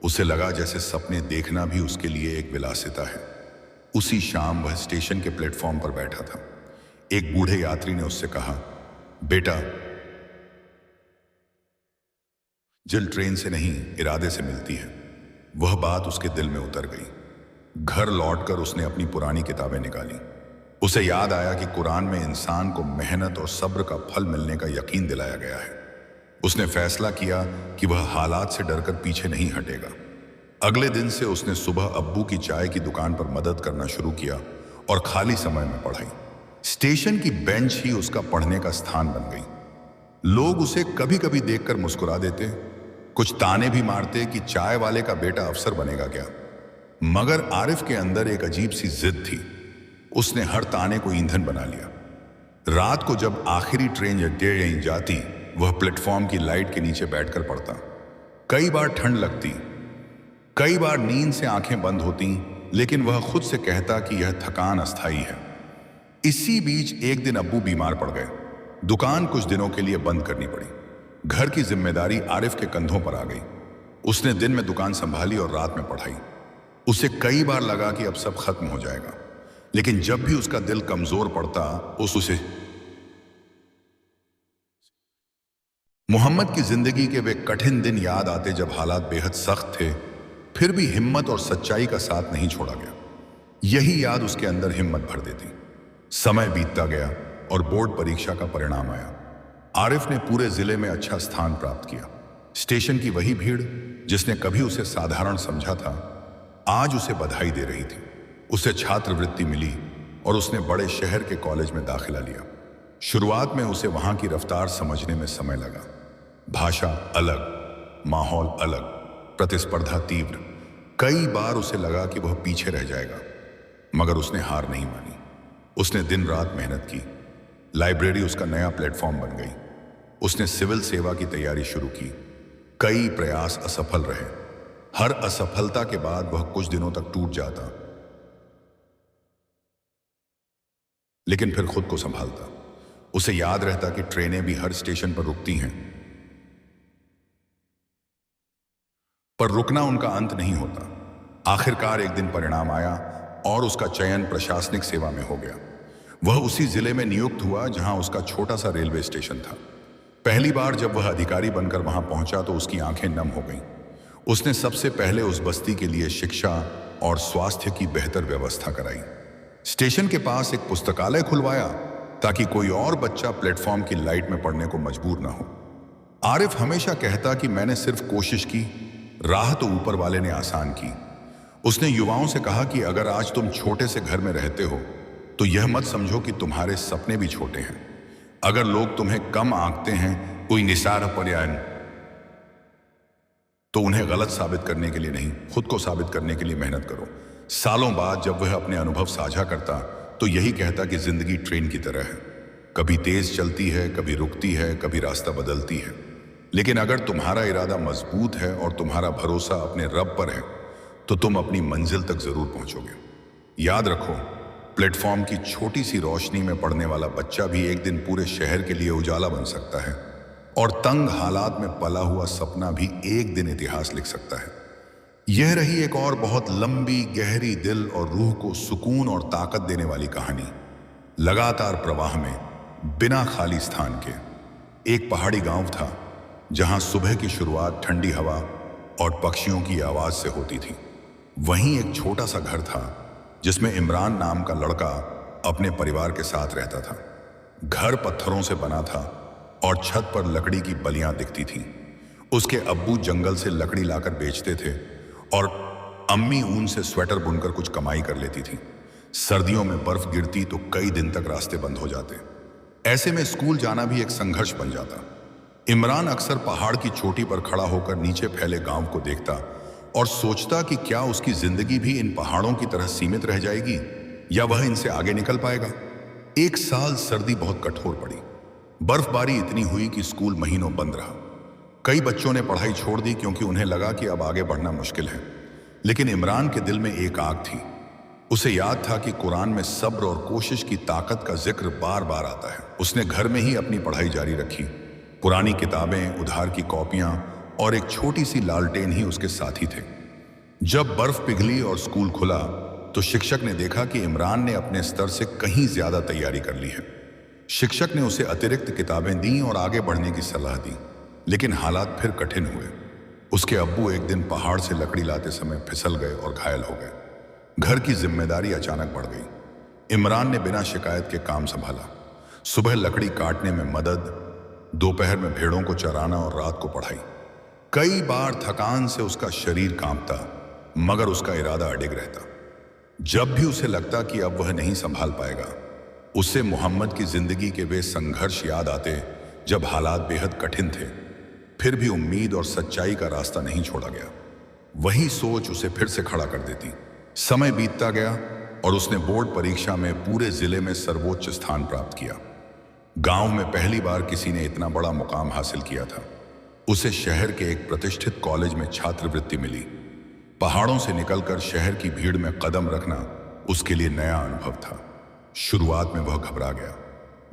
उसे लगा जैसे सपने देखना भी उसके लिए एक विलासिता है। उसी शाम वह स्टेशन के प्लेटफॉर्म पर बैठा था। एक बूढ़े यात्री ने उससे कहा, बेटा, जिल ट्रेन से नहीं इरादे से मिलती है। वह बात उसके दिल में उतर गई। घर लौटकर उसने अपनी पुरानी किताबें निकाली। उसे याद आया कि कुरान में इंसान को मेहनत और सब्र का फल मिलने का यकीन दिलाया गया है। उसने फैसला किया कि वह हालात से डरकर पीछे नहीं हटेगा। अगले दिन से उसने सुबह अब्बू की चाय की दुकान पर मदद करना शुरू किया और खाली समय में पढ़ाई। स्टेशन की बेंच ही उसका पढ़ने का स्थान बन गई। लोग उसे कभी कभी देखकर मुस्कुरा देते, कुछ ताने भी मारते कि चाय वाले का बेटा अफसर बनेगा क्या। मगर आरिफ के अंदर एक अजीब सी जिद थी। उसने हर ताने को ईंधन बना लिया। रात को जब आखिरी ट्रेन यहीं जाती, वह प्लेटफॉर्म की लाइट के नीचे बैठकर पढ़ता। कई बार ठंड लगती, कई बार नींद से आंखें बंद होती, लेकिन वह खुद से कहता कि यह थकान अस्थाई है। इसी बीच एक दिन अब्बू बीमार पड़ गए। दुकान कुछ दिनों के लिए बंद करनी पड़ी। घर की जिम्मेदारी आरिफ के कंधों पर आ गई। उसने दिन में दुकान संभाली और रात में पढ़ाई। उसे कई बार लगा कि अब सब खत्म हो जाएगा, लेकिन जब भी उसका दिल कमजोर पड़ता, उसे मोहम्मद की जिंदगी के वे कठिन दिन याद आते जब हालात बेहद सख्त थे, फिर भी हिम्मत और सच्चाई का साथ नहीं छोड़ा गया। यही याद उसके अंदर हिम्मत भर देती। समय बीतता गया और बोर्ड परीक्षा का परिणाम आया। आरिफ ने पूरे जिले में अच्छा स्थान प्राप्त किया। स्टेशन की वही भीड़ जिसने कभी उसे साधारण समझा था, आज उसे बधाई दे रही थी। उसे छात्रवृत्ति मिली और उसने बड़े शहर के कॉलेज में दाखिला लिया। शुरुआत में उसे वहां की रफ्तार समझने में समय लगा। भाषा अलग, माहौल अलग, प्रतिस्पर्धा तीव्र। कई बार उसे लगा कि वह पीछे रह जाएगा, मगर उसने हार नहीं मानी। उसने दिन रात मेहनत की। लाइब्रेरी उसका नया प्लेटफॉर्म बन गई। उसने सिविल सेवा की तैयारी शुरू की। कई प्रयास असफल रहे। हर असफलता के बाद वह कुछ दिनों तक टूट जाता, लेकिन फिर खुद को संभालता। उसे याद रहता कि ट्रेनें भी हर स्टेशन पर रुकती हैं, पर रुकना उनका अंत नहीं होता। आखिरकार एक दिन परिणाम आया और उसका चयन प्रशासनिक सेवा में हो गया। वह उसी जिले में नियुक्त हुआ जहां उसका छोटा सा रेलवे स्टेशन था। पहली बार जब वह अधिकारी बनकर वहां पहुंचा तो उसकी आंखें नम हो गईं। उसने सबसे पहले उस बस्ती के लिए शिक्षा और स्वास्थ्य की बेहतर व्यवस्था कराई। स्टेशन के पास एक पुस्तकालय खुलवाया ताकि कोई और बच्चा प्लेटफॉर्म की लाइट में पढ़ने को मजबूर ना हो। आरिफ हमेशा कहता कि मैंने सिर्फ कोशिश की, राह तो ऊपर वाले ने आसान की। उसने युवाओं से कहा कि अगर आज तुम छोटे से घर में रहते हो तो यह मत समझो कि तुम्हारे सपने भी छोटे हैं। अगर लोग तुम्हें कम आंकते हैं, कोई निसार पर्यायन, तो उन्हें गलत साबित करने के लिए नहीं, खुद को साबित करने के लिए मेहनत करो। सालों बाद जब वह अपने अनुभव साझा करता तो यही कहता कि जिंदगी ट्रेन की तरह है, कभी तेज चलती है, कभी रुकती है, कभी रास्ता बदलती है, लेकिन अगर तुम्हारा इरादा मजबूत है और तुम्हारा भरोसा अपने रब पर है तो तुम अपनी मंजिल तक जरूर पहुंचोगे। याद रखो, प्लेटफॉर्म की छोटी सी रोशनी में पढ़ने वाला बच्चा भी एक दिन पूरे शहर के लिए उजाला बन सकता है, और तंग हालात में पला हुआ सपना भी एक दिन इतिहास लिख सकता है। यह रही एक और बहुत लंबी, गहरी, दिल और रूह को सुकून और ताकत देने वाली कहानी। लगातार प्रवाह में, बिना खाली स्थान के, एक पहाड़ी गांव था जहां सुबह की शुरुआत ठंडी हवा और पक्षियों की आवाज से होती थी। वहीं एक छोटा सा घर था जिसमें इमरान नाम का लड़का अपने परिवार के साथ रहता था। घर पत्थरों से बना था और छत पर लकड़ी की बलियां दिखती थीं। उसके अब्बू जंगल से लकड़ी लाकर बेचते थे और अम्मी ऊन से स्वेटर बुनकर कुछ कमाई कर लेती थी। सर्दियों में बर्फ गिरती तो कई दिन तक रास्ते बंद हो जाते। ऐसे में स्कूल जाना भी एक संघर्ष बन जाता। इमरान अक्सर पहाड़ की चोटी पर खड़ा होकर नीचे फैले गांव को देखता और सोचता कि क्या उसकी जिंदगी भी इन पहाड़ों की तरह सीमित रह जाएगी या वह इनसे आगे निकल पाएगा। एक साल सर्दी बहुत कठोर पड़ी। बर्फबारी इतनी हुई कि स्कूल महीनों बंद रहा। कई बच्चों ने पढ़ाई छोड़ दी क्योंकि उन्हें लगा कि अब आगे बढ़ना मुश्किल है, लेकिन इमरान के दिल में एक आग थी। उसे याद था कि कुरान में सब्र और कोशिश की ताकत का जिक्र बार बार आता है। उसने घर में ही अपनी पढ़ाई जारी रखी। पुरानी किताबें, उधार की कॉपियां और एक छोटी सी लालटेन ही उसके साथी थे। जब बर्फ पिघली और स्कूल खुला तो शिक्षक ने देखा कि इमरान ने अपने स्तर से कहीं ज्यादा तैयारी कर ली है। शिक्षक ने उसे अतिरिक्त किताबें दी और आगे बढ़ने की सलाह दी, लेकिन हालात फिर कठिन हुए। उसके अब्बू एक दिन पहाड़ से लकड़ी लाते समय फिसल गए और घायल हो गए। घर की जिम्मेदारी अचानक बढ़ गई। इमरान ने बिना शिकायत के काम संभाला। सुबह लकड़ी काटने में मदद, दोपहर में भेड़ों को चराना और रात को पढ़ाई। कई बार थकान से उसका शरीर कांपता, मगर उसका इरादा अडिग रहता। जब भी उसे लगता कि अब वह नहीं संभाल पाएगा, उसे मोहम्मद की जिंदगी के वे संघर्ष याद आते जब हालात बेहद कठिन थे। फिर भी उम्मीद और सच्चाई का रास्ता नहीं छोड़ा गया। वही सोच उसे फिर से खड़ा कर देती। समय बीतता गया और उसने बोर्ड परीक्षा में पूरे जिले में सर्वोच्च स्थान प्राप्त किया। गांव में पहली बार किसी ने इतना बड़ा मुकाम हासिल किया था। उसे शहर के एक प्रतिष्ठित कॉलेज में छात्रवृत्ति मिली। पहाड़ों से निकलकर शहर की भीड़ में कदम रखना उसके लिए नया अनुभव था। शुरुआत में वह घबरा गया।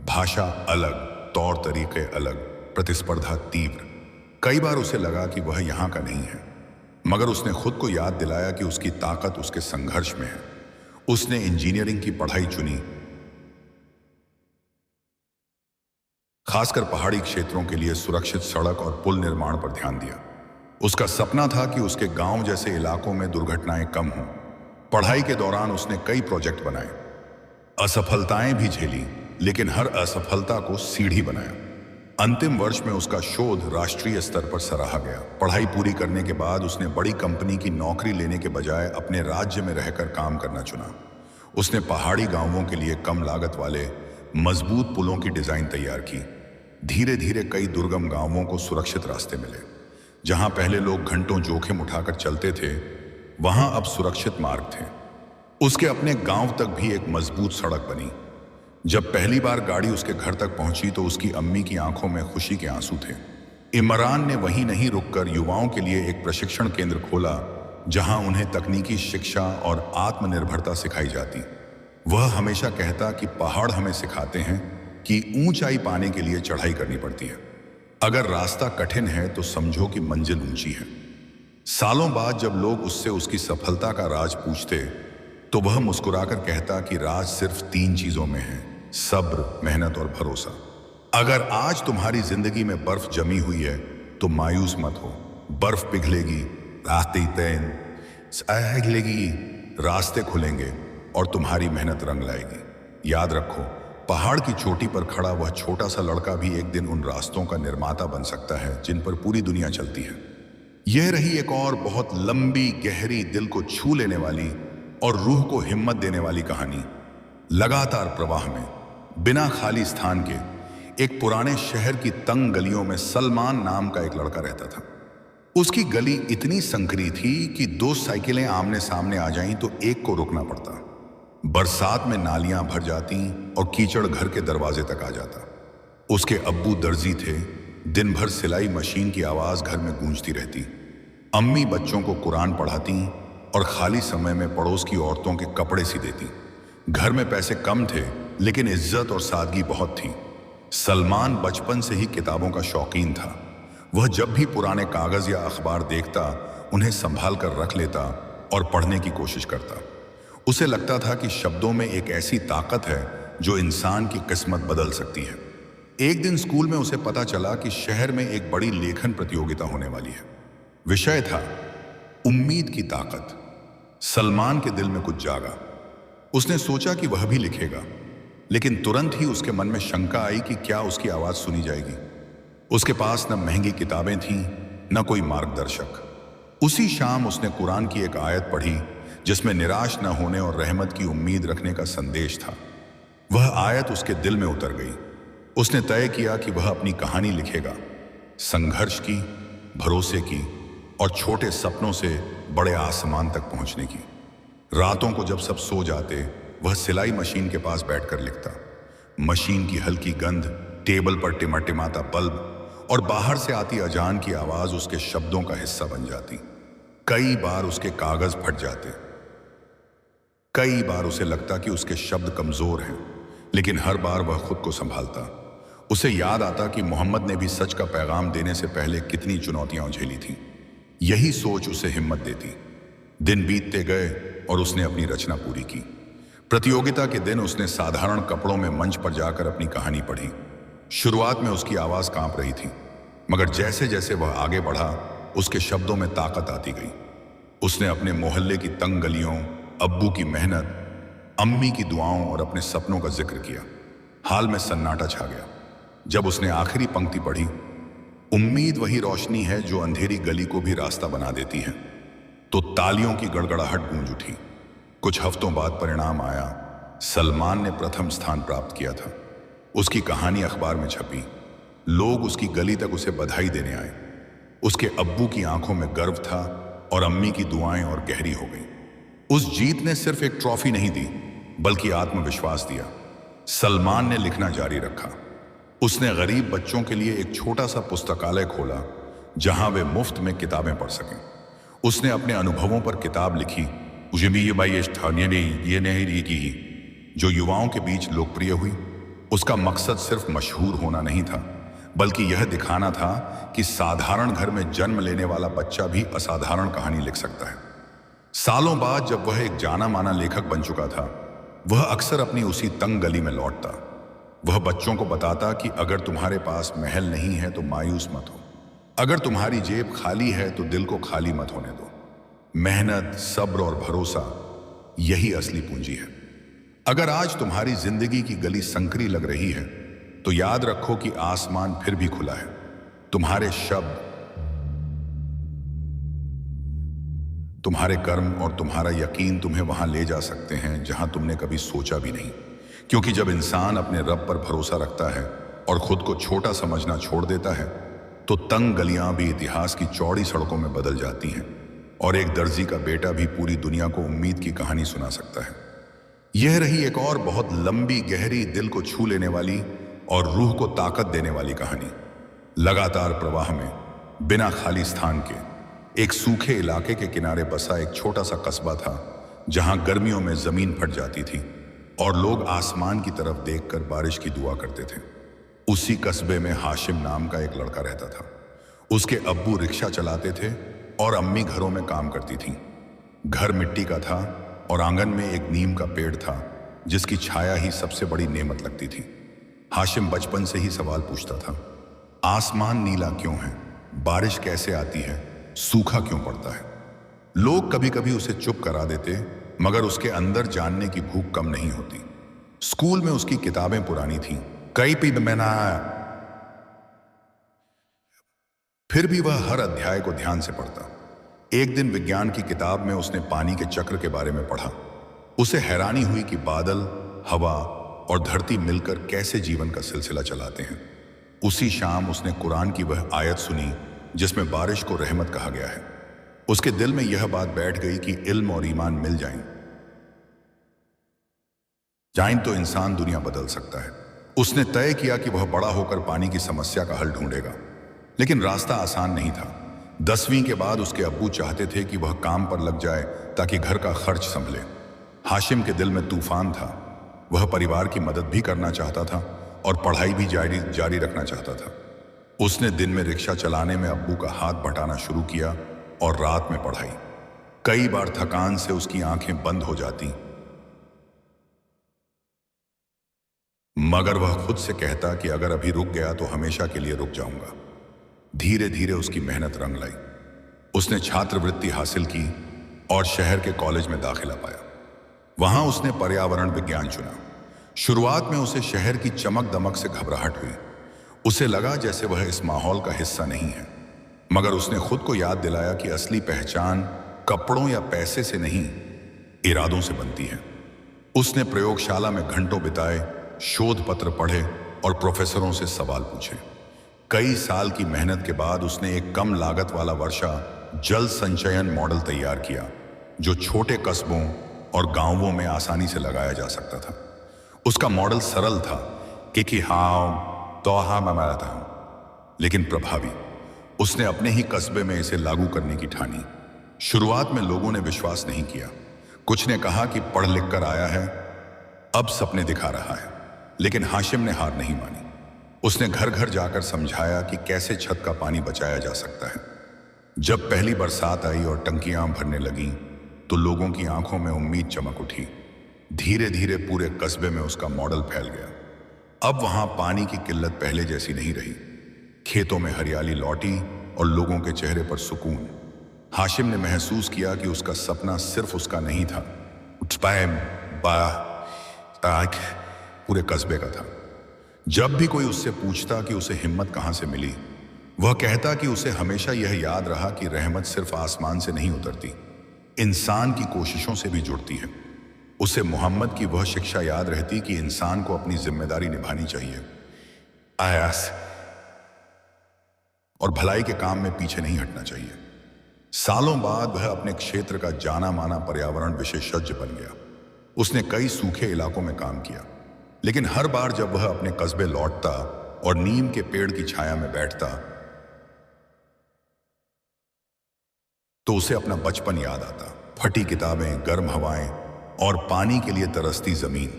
भाषा अलग, तौर तरीके अलग, प्रतिस्पर्धा तीव्र। कई बार उसे लगा कि वह यहाँ का नहीं है, मगर उसने खुद को याद दिलाया कि उसकी ताकत उसके संघर्ष में है। उसने इंजीनियरिंग की पढ़ाई चुनी, खासकर पहाड़ी क्षेत्रों के लिए सुरक्षित सड़क और पुल निर्माण पर ध्यान दिया। उसका सपना था कि उसके गांव जैसे इलाकों में दुर्घटनाएं कम हों। पढ़ाई के दौरान उसने कई प्रोजेक्ट बनाए, असफलताएं भी झेली, लेकिन हर असफलता को सीढ़ी बनाया। अंतिम वर्ष में उसका शोध राष्ट्रीय स्तर पर सराहा गया। पढ़ाई पूरी करने के बाद उसने बड़ी कंपनी की नौकरी लेने के बजाय अपने राज्य में रहकर काम करना चुना। उसने पहाड़ी गांवों के लिए कम लागत वाले मजबूत पुलों की डिजाइन तैयार की। धीरे धीरे कई दुर्गम गांवों को सुरक्षित रास्ते मिले। जहां पहले लोग घंटों जोखिम उठाकर चलते थे, वहां अब सुरक्षित मार्ग थे। उसके अपने गांव तक भी एक मजबूत सड़क बनी। जब पहली बार गाड़ी उसके घर तक पहुंची तो उसकी अम्मी की आंखों में खुशी के आंसू थे। इमरान ने वहीं नहीं रुककर युवाओं के लिए एक प्रशिक्षण केंद्र खोला, जहां उन्हें तकनीकी शिक्षा और आत्मनिर्भरता सिखाई जाती। वह हमेशा कहता कि पहाड़ हमें सिखाते हैं कि ऊंचाई पाने के लिए चढ़ाई करनी पड़ती है। अगर रास्ता कठिन है तो समझो कि मंजिल ऊंची है। सालों बाद जब लोग उससे उसकी सफलता का राज पूछते तो वह मुस्कुराकर कहता कि राज सिर्फ 3 चीजों में है: सब्र, मेहनत और भरोसा। अगर आज तुम्हारी जिंदगी में बर्फ जमी हुई है तो मायूस मत हो। बर्फ पिघलेगी, रास्ते रास्ते खुलेंगे और तुम्हारी मेहनत रंग लाएगी। याद रखो, पहाड़ की चोटी पर खड़ा वह छोटा सा लड़का भी एक दिन उन रास्तों का निर्माता बन सकता है जिन पर पूरी दुनिया चलती है। यह रही एक और बहुत लंबी, गहरी, दिल को छू लेने वाली और रूह को हिम्मत देने वाली कहानी। लगातार प्रवाह में, बिना खाली स्थान के, एक पुराने शहर की तंग गलियों में सलमान नाम का एक लड़का रहता था। उसकी गली इतनी संकरी थी कि 2 साइकिलें आमने सामने आ जाईं तो एक को रुकना पड़ता। बरसात में नालियां भर जाती और कीचड़ घर के दरवाजे तक आ जाता। उसके अब्बू दर्जी थे। दिन भर सिलाई मशीन की आवाज घर में गूंजती रहती। अम्मी बच्चों को कुरान पढ़ाती और खाली समय में पड़ोस की औरतों के कपड़े सी देती। घर में पैसे कम थे, लेकिन इज्जत और सादगी बहुत थी। सलमान बचपन से ही किताबों का शौकीन था। वह जब भी पुराने कागज या अखबार देखता, उन्हें संभाल कर रख लेता और पढ़ने की कोशिश करता। उसे लगता था कि शब्दों में एक ऐसी ताकत है जो इंसान की किस्मत बदल सकती है। एक दिन स्कूल में उसे पता चला कि शहर में एक बड़ी लेखन प्रतियोगिता होने वाली है। विषय था उम्मीद की ताकत। सलमान के दिल में कुछ जागा। उसने सोचा कि वह भी लिखेगा, लेकिन तुरंत ही उसके मन में शंका आई कि क्या उसकी आवाज सुनी जाएगी। उसके पास न महंगी किताबें थीं, न कोई मार्गदर्शक। उसी शाम उसने कुरान की एक आयत पढ़ी जिसमें निराश न होने और रहमत की उम्मीद रखने का संदेश था। वह आयत उसके दिल में उतर गई। उसने तय किया कि वह अपनी कहानी लिखेगा, संघर्ष की, भरोसे की और छोटे सपनों से बड़े आसमान तक पहुंचने की। रातों को जब सब सो जाते, वह सिलाई मशीन के पास बैठकर लिखता। मशीन की हल्की गंध, टेबल पर टिमटिमाता बल्ब और बाहर से आती अजान की आवाज उसके शब्दों का हिस्सा बन जाती। कई बार उसके कागज फट जाते, कई बार उसे लगता कि उसके शब्द कमजोर हैं, लेकिन हर बार वह खुद को संभालता। उसे याद आता कि मोहम्मद ने भी सच का पैगाम देने से पहले कितनी चुनौतियां झेली थीं। यही सोच उसे हिम्मत देती। दिन बीतते गए और उसने अपनी रचना पूरी की। प्रतियोगिता के दिन उसने साधारण कपड़ों में मंच पर जाकर अपनी कहानी पढ़ी। शुरुआत में उसकी आवाज कांप रही थी, मगर जैसे जैसे वह आगे बढ़ा उसके शब्दों में ताकत आती गई। उसने अपने मोहल्ले की तंग गलियों, अब्बू की मेहनत, अम्मी की दुआओं और अपने सपनों का जिक्र किया। हाल में सन्नाटा छा गया। जब उसने आखिरी पंक्ति पढ़ी, उम्मीद वही रोशनी है जो अंधेरी गली को भी रास्ता बना देती है, तो तालियों की गड़गड़ाहट गूंज उठी। कुछ हफ्तों बाद परिणाम आया। सलमान ने प्रथम स्थान प्राप्त किया था। उसकी कहानी अखबार में छपी। लोग उसकी गली तक उसे बधाई देने आए। उसके अब्बू की आंखों में गर्व था और अम्मी की दुआएं और गहरी हो गई। उस जीत ने सिर्फ एक ट्रॉफी नहीं दी, बल्कि आत्मविश्वास दिया। सलमान ने लिखना जारी रखा। उसने गरीब बच्चों के लिए एक छोटा सा पुस्तकालय खोला, जहां वे मुफ्त में किताबें पढ़ सकें। उसने अपने अनुभवों पर किताब लिखी, मुझे भी ये भाई ये नहीं लिखी, जो युवाओं के बीच लोकप्रिय हुई। उसका मकसद सिर्फ मशहूर होना नहीं था, बल्कि यह दिखाना था कि साधारण घर में जन्म लेने वाला बच्चा भी असाधारण कहानी लिख सकता है। सालों बाद जब वह एक जाना माना लेखक बन चुका था, वह अक्सर अपनी उसी तंग गली में लौटता। वह बच्चों को बताता कि अगर तुम्हारे पास महल नहीं है तो मायूस मत हो, अगर तुम्हारी जेब खाली है तो दिल को खाली मत होने दो। मेहनत, सब्र और भरोसा, यही असली पूंजी है। अगर आज तुम्हारी जिंदगी की गली संकरी लग रही है, तो याद रखो कि आसमान फिर भी खुला है। तुम्हारे शब्द, तुम्हारे कर्म और तुम्हारा यकीन तुम्हें वहां ले जा सकते हैं जहां तुमने कभी सोचा भी नहीं। क्योंकि जब इंसान अपने रब पर भरोसा रखता है और खुद को छोटा समझना छोड़ देता है, तो तंग गलियां भी इतिहास की चौड़ी सड़कों में बदल जाती हैं और एक दर्जी का बेटा भी पूरी दुनिया को उम्मीद की कहानी सुना सकता है। यह रही एक और बहुत लंबी, गहरी, दिल को छू लेने वाली और रूह को ताकत देने वाली कहानी। लगातार प्रवाह में, बिना खाली स्थान के, एक सूखे इलाके के किनारे बसा एक छोटा सा कस्बा था, जहां गर्मियों में जमीन फट जाती थी और लोग आसमान की तरफ देखकर बारिश की दुआ करते थे। उसी कस्बे में हाशिम नाम का एक लड़का रहता था। उसके अब्बू रिक्शा चलाते थे और अम्मी घरों में काम करती थीं। घर मिट्टी का था और आंगन में एक नीम का पेड़ था, जिसकी छाया ही सबसे बड़ी नेमत लगती थी। हाशिम बचपन से ही सवाल पूछता था, आसमान नीला क्यों है, बारिश कैसे आती है, सूखा क्यों पड़ता है। लोग कभी कभी उसे चुप करा देते, मगर उसके अंदर जानने की भूख कम नहीं होती। स्कूल में उसकी किताबें पुरानी थीं, कई पी मैंने आया, फिर भी वह हर अध्याय को ध्यान से पढ़ता। एक दिन विज्ञान की किताब में उसने पानी के चक्र के बारे में पढ़ा। उसे हैरानी हुई कि बादल, हवा और धरती मिलकर कैसे जीवन का सिलसिला चलाते हैं। उसी शाम उसने कुरान की वह आयत सुनी जिसमें बारिश को रहमत कहा गया है। उसके दिल में यह बात बैठ गई कि इल्म और ईमान मिल जाएं तो इंसान दुनिया बदल सकता है। उसने तय किया कि वह बड़ा होकर पानी की समस्या का हल ढूंढेगा, लेकिन रास्ता आसान नहीं था। 10वीं के बाद उसके अब्बू चाहते थे कि वह काम पर लग जाए ताकि घर का खर्च संभले। हाशिम के दिल में तूफान था। वह परिवार की मदद भी करना चाहता था और पढ़ाई भी जारी रखना चाहता था। उसने दिन में रिक्शा चलाने में अब्बू का हाथ बटाना शुरू किया और रात में पढ़ाई। कई बार थकान से उसकी आंखें बंद हो जाती, मगर वह खुद से कहता कि अगर अभी रुक गया तो हमेशा के लिए रुक जाऊंगा। धीरे धीरे उसकी मेहनत रंग लाई। उसने छात्रवृत्ति हासिल की और शहर के कॉलेज में दाखिला पाया। वहां उसने पर्यावरण विज्ञान चुना। शुरुआत में उसे शहर की चमक दमक से घबराहट हुई। उसे लगा जैसे वह इस माहौल का हिस्सा नहीं है, मगर उसने खुद को याद दिलाया कि असली पहचान कपड़ों या पैसे से नहीं, इरादों से बनती है। उसने प्रयोगशाला में घंटों बिताए, शोध पत्र पढ़े और प्रोफेसरों से सवाल पूछे। कई साल की मेहनत के बाद उसने एक कम लागत वाला वर्षा जल संचयन मॉडल तैयार किया, जो छोटे कस्बों और गांवों में आसानी से लगाया जा सकता था। उसका मॉडल सरल था कि लेकिन प्रभावी। उसने अपने ही कस्बे में इसे लागू करने की ठानी। शुरुआत में लोगों ने विश्वास नहीं किया। कुछ ने कहा कि पढ़ लिख कर आया है, अब सपने दिखा रहा है। लेकिन हाशिम ने हार नहीं मानी। उसने घर घर जाकर समझाया कि कैसे छत का पानी बचाया जा सकता है। जब पहली बरसात आई और टंकियां भरने लगीं, तो लोगों की आंखों में उम्मीद चमक उठी। धीरे धीरे पूरे कस्बे में उसका मॉडल फैल गया। अब वहां पानी की किल्लत पहले जैसी नहीं रही। खेतों में हरियाली लौटी और लोगों के चेहरे पर सुकून। हाशिम ने महसूस किया कि उसका सपना सिर्फ उसका नहीं था, पूरे कस्बे का था। जब भी कोई उससे पूछता कि उसे हिम्मत कहां से मिली, वह कहता कि उसे हमेशा यह याद रहा कि रहमत सिर्फ आसमान से नहीं उतरती, इंसान की कोशिशों से भी जुड़ती है। उसे मोहम्मद की वह शिक्षा याद रहती कि इंसान को अपनी जिम्मेदारी निभानी चाहिए, आयास और भलाई के काम में पीछे नहीं हटना चाहिए। सालों बाद वह अपने क्षेत्र का जाना माना पर्यावरण विशेषज्ञ बन गया। उसने कई सूखे इलाकों में काम किया, लेकिन हर बार जब वह अपने कस्बे लौटता और नीम के पेड़ की छाया में बैठता, तो उसे अपना बचपन याद आता। फटी किताबें, गर्म हवाएं और पानी के लिए तरसती जमीन।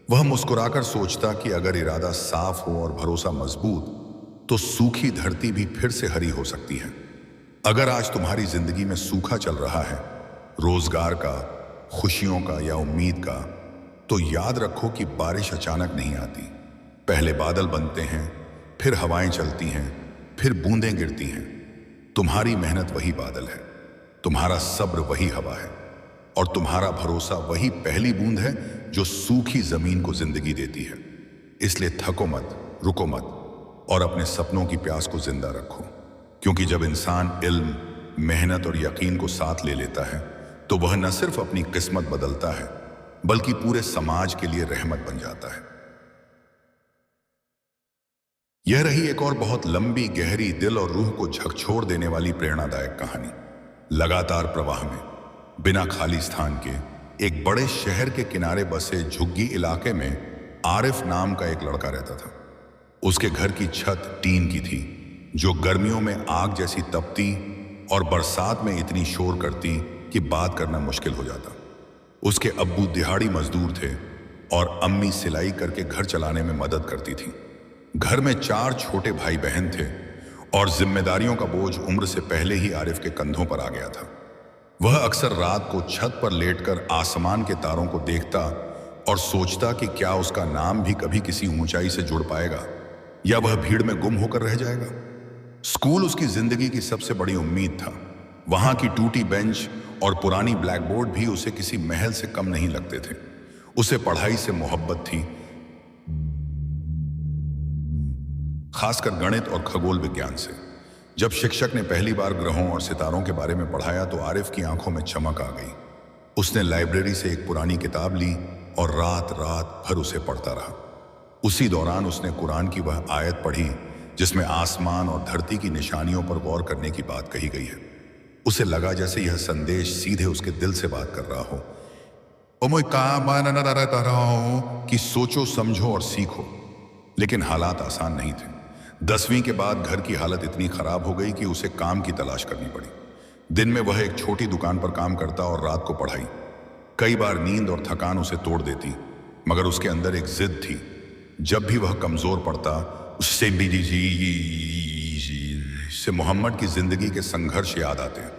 वह मुस्कुराकर सोचता कि अगर इरादा साफ हो और भरोसा मजबूत, तो सूखी धरती भी फिर से हरी हो सकती है। अगर आज तुम्हारी जिंदगी में सूखा चल रहा है, रोजगार का, खुशियों का या उम्मीद का, तो याद रखो कि बारिश अचानक नहीं आती। पहले बादल बनते हैं, फिर हवाएं चलती हैं, फिर बूंदें गिरती हैं। तुम्हारी मेहनत वही बादल है, तुम्हारा सब्र वही हवा है, और तुम्हारा भरोसा वही पहली बूंद है जो सूखी जमीन को जिंदगी देती है। इसलिए थको मत, रुको मत और अपने सपनों की प्यास को जिंदा रखो, क्योंकि जब इंसान इल्म, मेहनत और यकीन को साथ ले लेता है, तो वह न सिर्फ अपनी किस्मत बदलता है, बल्कि पूरे समाज के लिए रहमत बन जाता है। यह रही एक और बहुत लंबी, गहरी, दिल और रूह को झकझोर देने वाली प्रेरणादायक कहानी। लगातार प्रवाह में, बिना खाली स्थान के, एक बड़े शहर के किनारे बसे झुग्गी इलाके में आरिफ नाम का एक लड़का रहता था। उसके घर की छत टीन की थी, जो गर्मियों में आग जैसी तपती और बरसात में इतनी शोर करती कि बात करना मुश्किल हो जाता। उसके अब्बू दिहाड़ी मजदूर थे और अम्मी सिलाई करके घर चलाने में मदद करती थी। घर में 4 छोटे भाई बहन थे और जिम्मेदारियों का बोझ उम्र से पहले ही आरिफ के कंधों पर आ गया था। वह अक्सर रात को छत पर लेटकर आसमान के तारों को देखता और सोचता कि क्या उसका नाम भी कभी किसी ऊंचाई से जुड़ पाएगा या वह भीड़ में गुम होकर रह जाएगा। स्कूल उसकी जिंदगी की सबसे बड़ी उम्मीद था। वहां की टूटी बेंच और पुरानी ब्लैक बोर्ड भी उसे किसी महल से कम नहीं लगते थे। उसे पढ़ाई से मोहब्बत थी, खासकर गणित और खगोल विज्ञान से। जब शिक्षक ने पहली बार ग्रहों और सितारों के बारे में पढ़ाया, तो आरिफ की आंखों में चमक आ गई। उसने लाइब्रेरी से एक पुरानी किताब ली और रात रात भर उसे पढ़ता रहा। उसी दौरान उसने कुरान की वह आयत पढ़ी जिसमें आसमान और धरती की निशानियों पर गौर करने की बात कही गई है। उसे लगा जैसे यह संदेश सीधे उसके दिल से बात कर रहा हो। कि सोचो, समझो और सीखो। लेकिन हालात आसान नहीं थे। 10वीं के बाद घर की हालत इतनी खराब हो गई कि उसे काम की तलाश करनी पड़ी। दिन में वह एक छोटी दुकान पर काम करता और रात को पढ़ाई। कई बार नींद और थकान उसे तोड़ देती, मगर उसके अंदर एक जिद थी। जब भी वह कमजोर पड़ता, उससे मोहम्मद की जिंदगी के संघर्ष याद आते हैं।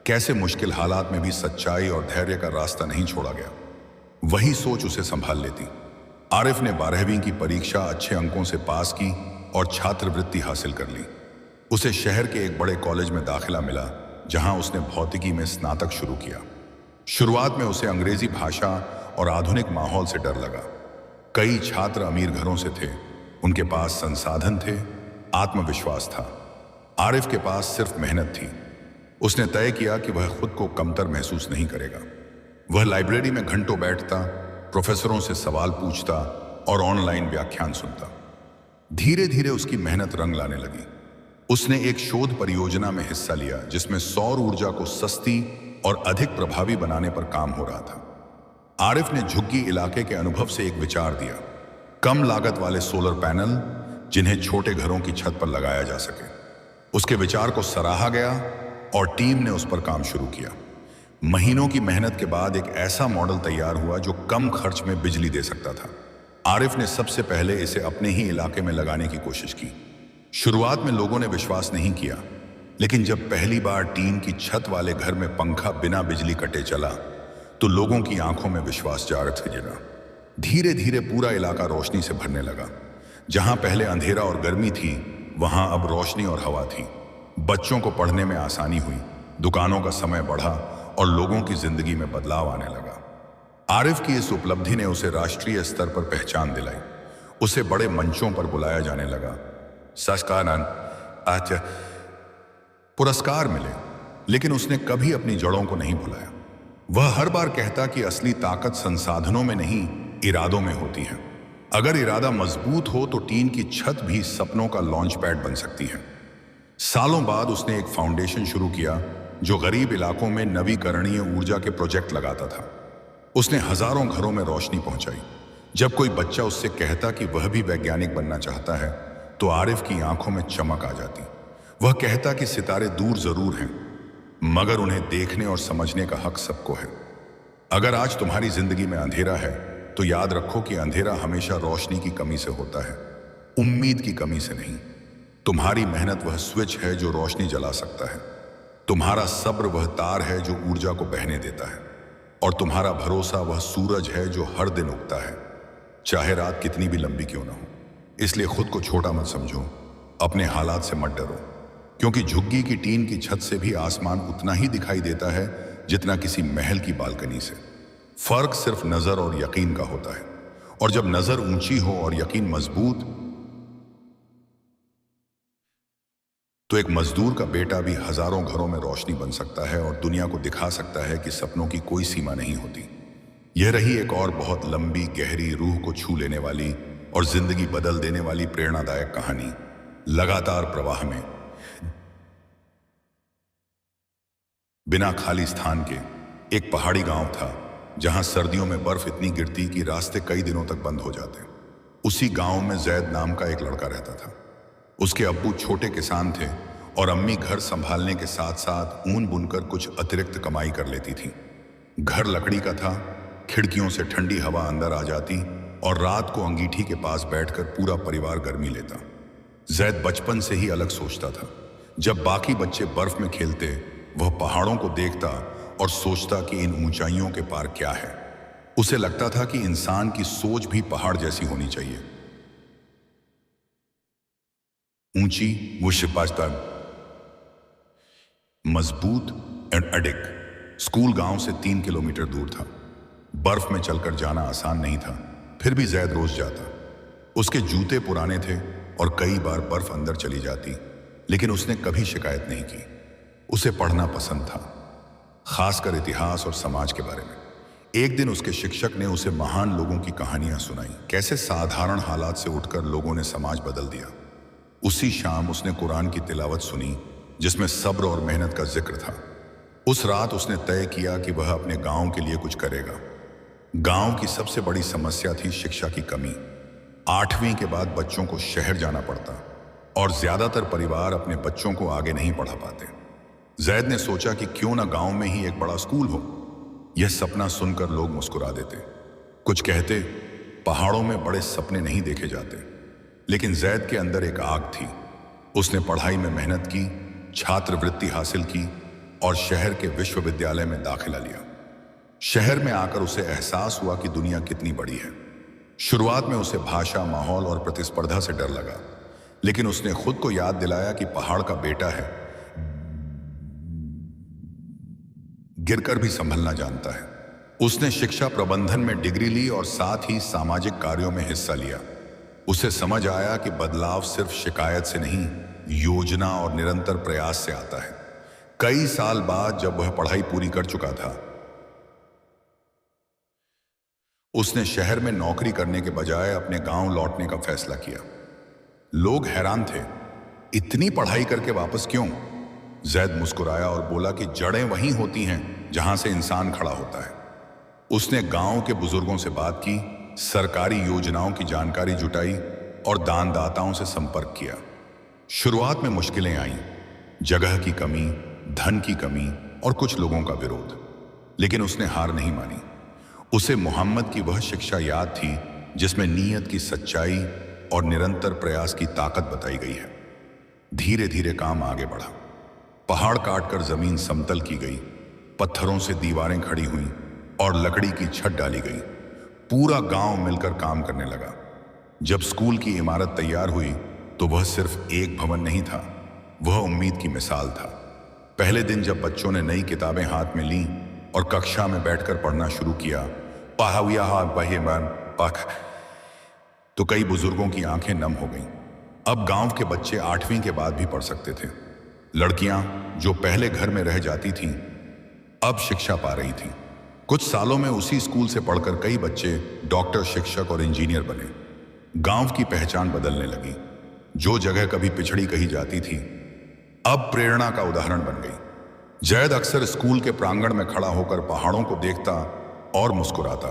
कैसे मुश्किल हालात में भी सच्चाई और धैर्य का रास्ता नहीं छोड़ा गया। वही सोच उसे संभाल लेती। आरिफ ने 12वीं की परीक्षा अच्छे अंकों से पास की और छात्रवृत्ति हासिल कर ली। उसे शहर के एक बड़े कॉलेज में दाखिला मिला, जहां उसने भौतिकी में स्नातक शुरू किया। शुरुआत में उसे अंग्रेजी भाषा और आधुनिक माहौल से डर लगा। कई छात्र अमीर घरों से थे, उनके पास संसाधन थे, आत्मविश्वास था। आरिफ के पास सिर्फ मेहनत थी। उसने तय किया कि वह खुद को कमतर महसूस नहीं करेगा। वह लाइब्रेरी में घंटों बैठता, प्रोफेसरों से सवाल पूछता और ऑनलाइन व्याख्यान सुनता। धीरे धीरे उसकी मेहनत रंग लाने लगी। उसने एक शोध परियोजना में हिस्सा लिया जिसमें सौर ऊर्जा को सस्ती और अधिक प्रभावी बनाने पर काम हो रहा था। आरिफ ने झुग्गी इलाके के अनुभव से एक विचार दिया। कम लागत वाले सोलर पैनल, जिन्हें छोटे घरों की छत पर लगाया जा सके। उसके विचार को सराहा गया और टीम ने उस पर काम शुरू किया। महीनों की मेहनत के बाद एक ऐसा मॉडल तैयार हुआ जो कम खर्च में बिजली दे सकता था। आरिफ ने सबसे पहले इसे अपने ही इलाके में लगाने की कोशिश की। शुरुआत में लोगों ने विश्वास नहीं किया, लेकिन जब पहली बार टीन की छत वाले घर में पंखा बिना बिजली कटे चला तो लोगों की आंखों में विश्वास जागृत से जगा। धीरे धीरे पूरा इलाका रोशनी से भरने लगा। जहां पहले अंधेरा और गर्मी थी, वहां अब रोशनी और हवा थी। बच्चों को पढ़ने में आसानी हुई, दुकानों का समय बढ़ा और लोगों की जिंदगी में बदलाव आने लगा। आरिफ की इस उपलब्धि ने उसे राष्ट्रीय स्तर पर पहचान दिलाई। उसे बड़े मंचों पर बुलाया जाने लगा। पुरस्कार मिले, लेकिन उसने कभी अपनी जड़ों को नहीं भुलाया। वह हर बार कहता कि असली ताकत संसाधनों में नहीं, इरादों में होती है। अगर इरादा मजबूत हो तो टीन की छत भी सपनों का लॉन्च पैड बन सकती है। सालों बाद उसने एक फाउंडेशन शुरू किया जो गरीब इलाकों में नवीकरणीय ऊर्जा के प्रोजेक्ट लगाता था। उसने हजारों घरों में रोशनी पहुंचाई। जब कोई बच्चा उससे कहता कि वह भी वैज्ञानिक बनना चाहता है, तो आरिफ की आंखों में चमक आ जाती। वह कहता कि सितारे दूर जरूर हैं, मगर उन्हें देखने और समझने का हक सबको है। अगर आज तुम्हारी जिंदगी में अंधेरा है, तो याद रखो कि अंधेरा हमेशा रोशनी की कमी से होता है, उम्मीद की कमी से नहीं। तुम्हारी मेहनत वह स्विच है जो रोशनी जला सकता है। तुम्हारा सब्र वह तार है जो ऊर्जा को बहने देता है। और तुम्हारा भरोसा वह सूरज है जो हर दिन उगता है, चाहे रात कितनी भी लंबी क्यों ना हो। इसलिए खुद को छोटा मत समझो, अपने हालात से मत डरो, क्योंकि झुग्गी की टीन की छत से भी आसमान उतना ही दिखाई देता है जितना किसी महल की बालकनी से। फर्क सिर्फ नजर और यकीन का होता है। और जब नजर ऊंची हो और यकीन मजबूत, तो एक मजदूर का बेटा भी हजारों घरों में रोशनी बन सकता है और दुनिया को दिखा सकता है कि सपनों की कोई सीमा नहीं होती। यह रही एक और बहुत लंबी, गहरी, रूह को छू लेने वाली और जिंदगी बदल देने वाली प्रेरणादायक कहानी। लगातार प्रवाह में, बिना खाली स्थान के, एक पहाड़ी गांव था जहां सर्दियों में बर्फ इतनी गिरती कि रास्ते कई दिनों तक बंद हो जाते। उसी गांव में जैद नाम का एक लड़का रहता था। उसके अब्बू छोटे किसान थे और अम्मी घर संभालने के साथ साथ ऊन बुनकर कुछ अतिरिक्त कमाई कर लेती थी। घर लकड़ी का था, खिड़कियों से ठंडी हवा अंदर आ जाती और रात को अंगीठी के पास बैठकर पूरा परिवार गर्मी लेता। जैद बचपन से ही अलग सोचता था। जब बाकी बच्चे बर्फ में खेलते, वह पहाड़ों को देखता और सोचता कि इन ऊंचाइयों के पार क्या है। उसे लगता था कि इंसान की सोच भी पहाड़ जैसी होनी चाहिए, ऊंची, मुश्किल, मजबूत एंड अडिग। स्कूल गांव से 3 किलोमीटर दूर था। बर्फ में चलकर जाना आसान नहीं था, फिर भी जैद रोज जाता। उसके जूते पुराने थे और कई बार बर्फ अंदर चली जाती, लेकिन उसने कभी शिकायत नहीं की। उसे पढ़ना पसंद था, खासकर इतिहास और समाज के बारे में। एक दिन उसके शिक्षक ने उसे महान लोगों की कहानियां सुनाई, कैसे साधारण हालात से उठकर लोगों ने समाज बदल दिया। उसी शाम उसने कुरान की तिलावत सुनी, जिसमें सब्र और मेहनत का जिक्र था। उस रात उसने तय किया कि वह अपने गांव के लिए कुछ करेगा। गांव की सबसे बड़ी समस्या थी शिक्षा की कमी। 8वीं के बाद बच्चों को शहर जाना पड़ता और ज्यादातर परिवार अपने बच्चों को आगे नहीं पढ़ा पाते। जैद ने सोचा कि क्यों ना गांव में ही एक बड़ा स्कूल हो। यह सपना सुनकर लोग मुस्कुरा देते, कुछ कहते पहाड़ों में बड़े सपने नहीं देखे जाते, लेकिन जैद के अंदर एक आग थी। उसने पढ़ाई में मेहनत की, छात्रवृत्ति हासिल की और शहर के विश्वविद्यालय में दाखिला लिया। शहर में आकर उसे एहसास हुआ कि दुनिया कितनी बड़ी है। शुरुआत में उसे भाषा, माहौल और प्रतिस्पर्धा से डर लगा, लेकिन उसने खुद को याद दिलाया कि पहाड़ का बेटा है, गिरकर भी संभलना जानता है। उसने शिक्षा प्रबंधन में डिग्री ली और साथ ही सामाजिक कार्यों में हिस्सा लिया। उसे समझ आया कि बदलाव सिर्फ शिकायत से नहीं, योजना और निरंतर प्रयास से आता है। कई साल बाद जब वह पढ़ाई पूरी कर चुका था, उसने शहर में नौकरी करने के बजाय अपने गांव लौटने का फैसला किया। लोग हैरान थे, इतनी पढ़ाई करके वापस क्यों? जैद मुस्कुराया और बोला कि जड़ें वहीं होती हैं जहां से इंसान खड़ा होता है। उसने गांव के बुजुर्गों से बात की, सरकारी योजनाओं की जानकारी जुटाई और दानदाताओं से संपर्क किया। शुरुआत में मुश्किलें आईं, जगह की कमी, धन की कमी और कुछ लोगों का विरोध, लेकिन उसने हार नहीं मानी। उसे मोहम्मद की वह शिक्षा याद थी जिसमें नीयत की सच्चाई और निरंतर प्रयास की ताकत बताई गई है। धीरे धीरे काम आगे बढ़ा। पहाड़ काटकर जमीन समतल की गई, पत्थरों से दीवारें खड़ी हुईं और लकड़ी की छत डाली गई। पूरा गांव मिलकर काम करने लगा। जब स्कूल की इमारत तैयार हुई तो वह सिर्फ एक भवन नहीं था, वह उम्मीद की मिसाल था। पहले दिन जब बच्चों ने नई किताबें हाथ में लीं और कक्षा में बैठकर पढ़ना शुरू किया, तो कई बुजुर्गों की आंखें नम हो गईं। अब गांव के बच्चे 8वीं के बाद भी पढ़ सकते थे। लड़कियां जो पहले घर में रह जाती थीं, अब शिक्षा पा रही थीं। कुछ सालों में उसी स्कूल से पढ़कर कई बच्चे डॉक्टर, शिक्षक और इंजीनियर बने। गांव की पहचान बदलने लगी। जो जगह कभी पिछड़ी कही जाती थी, अब प्रेरणा का उदाहरण बन गई। जैद अक्सर स्कूल के प्रांगण में खड़ा होकर पहाड़ों को देखता और मुस्कुराता।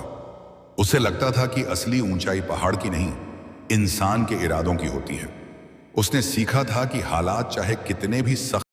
उसे लगता था कि असली ऊंचाई पहाड़ की नहीं, इंसान के इरादों की होती है। उसने सीखा था कि हालात चाहे कितने भी सख्त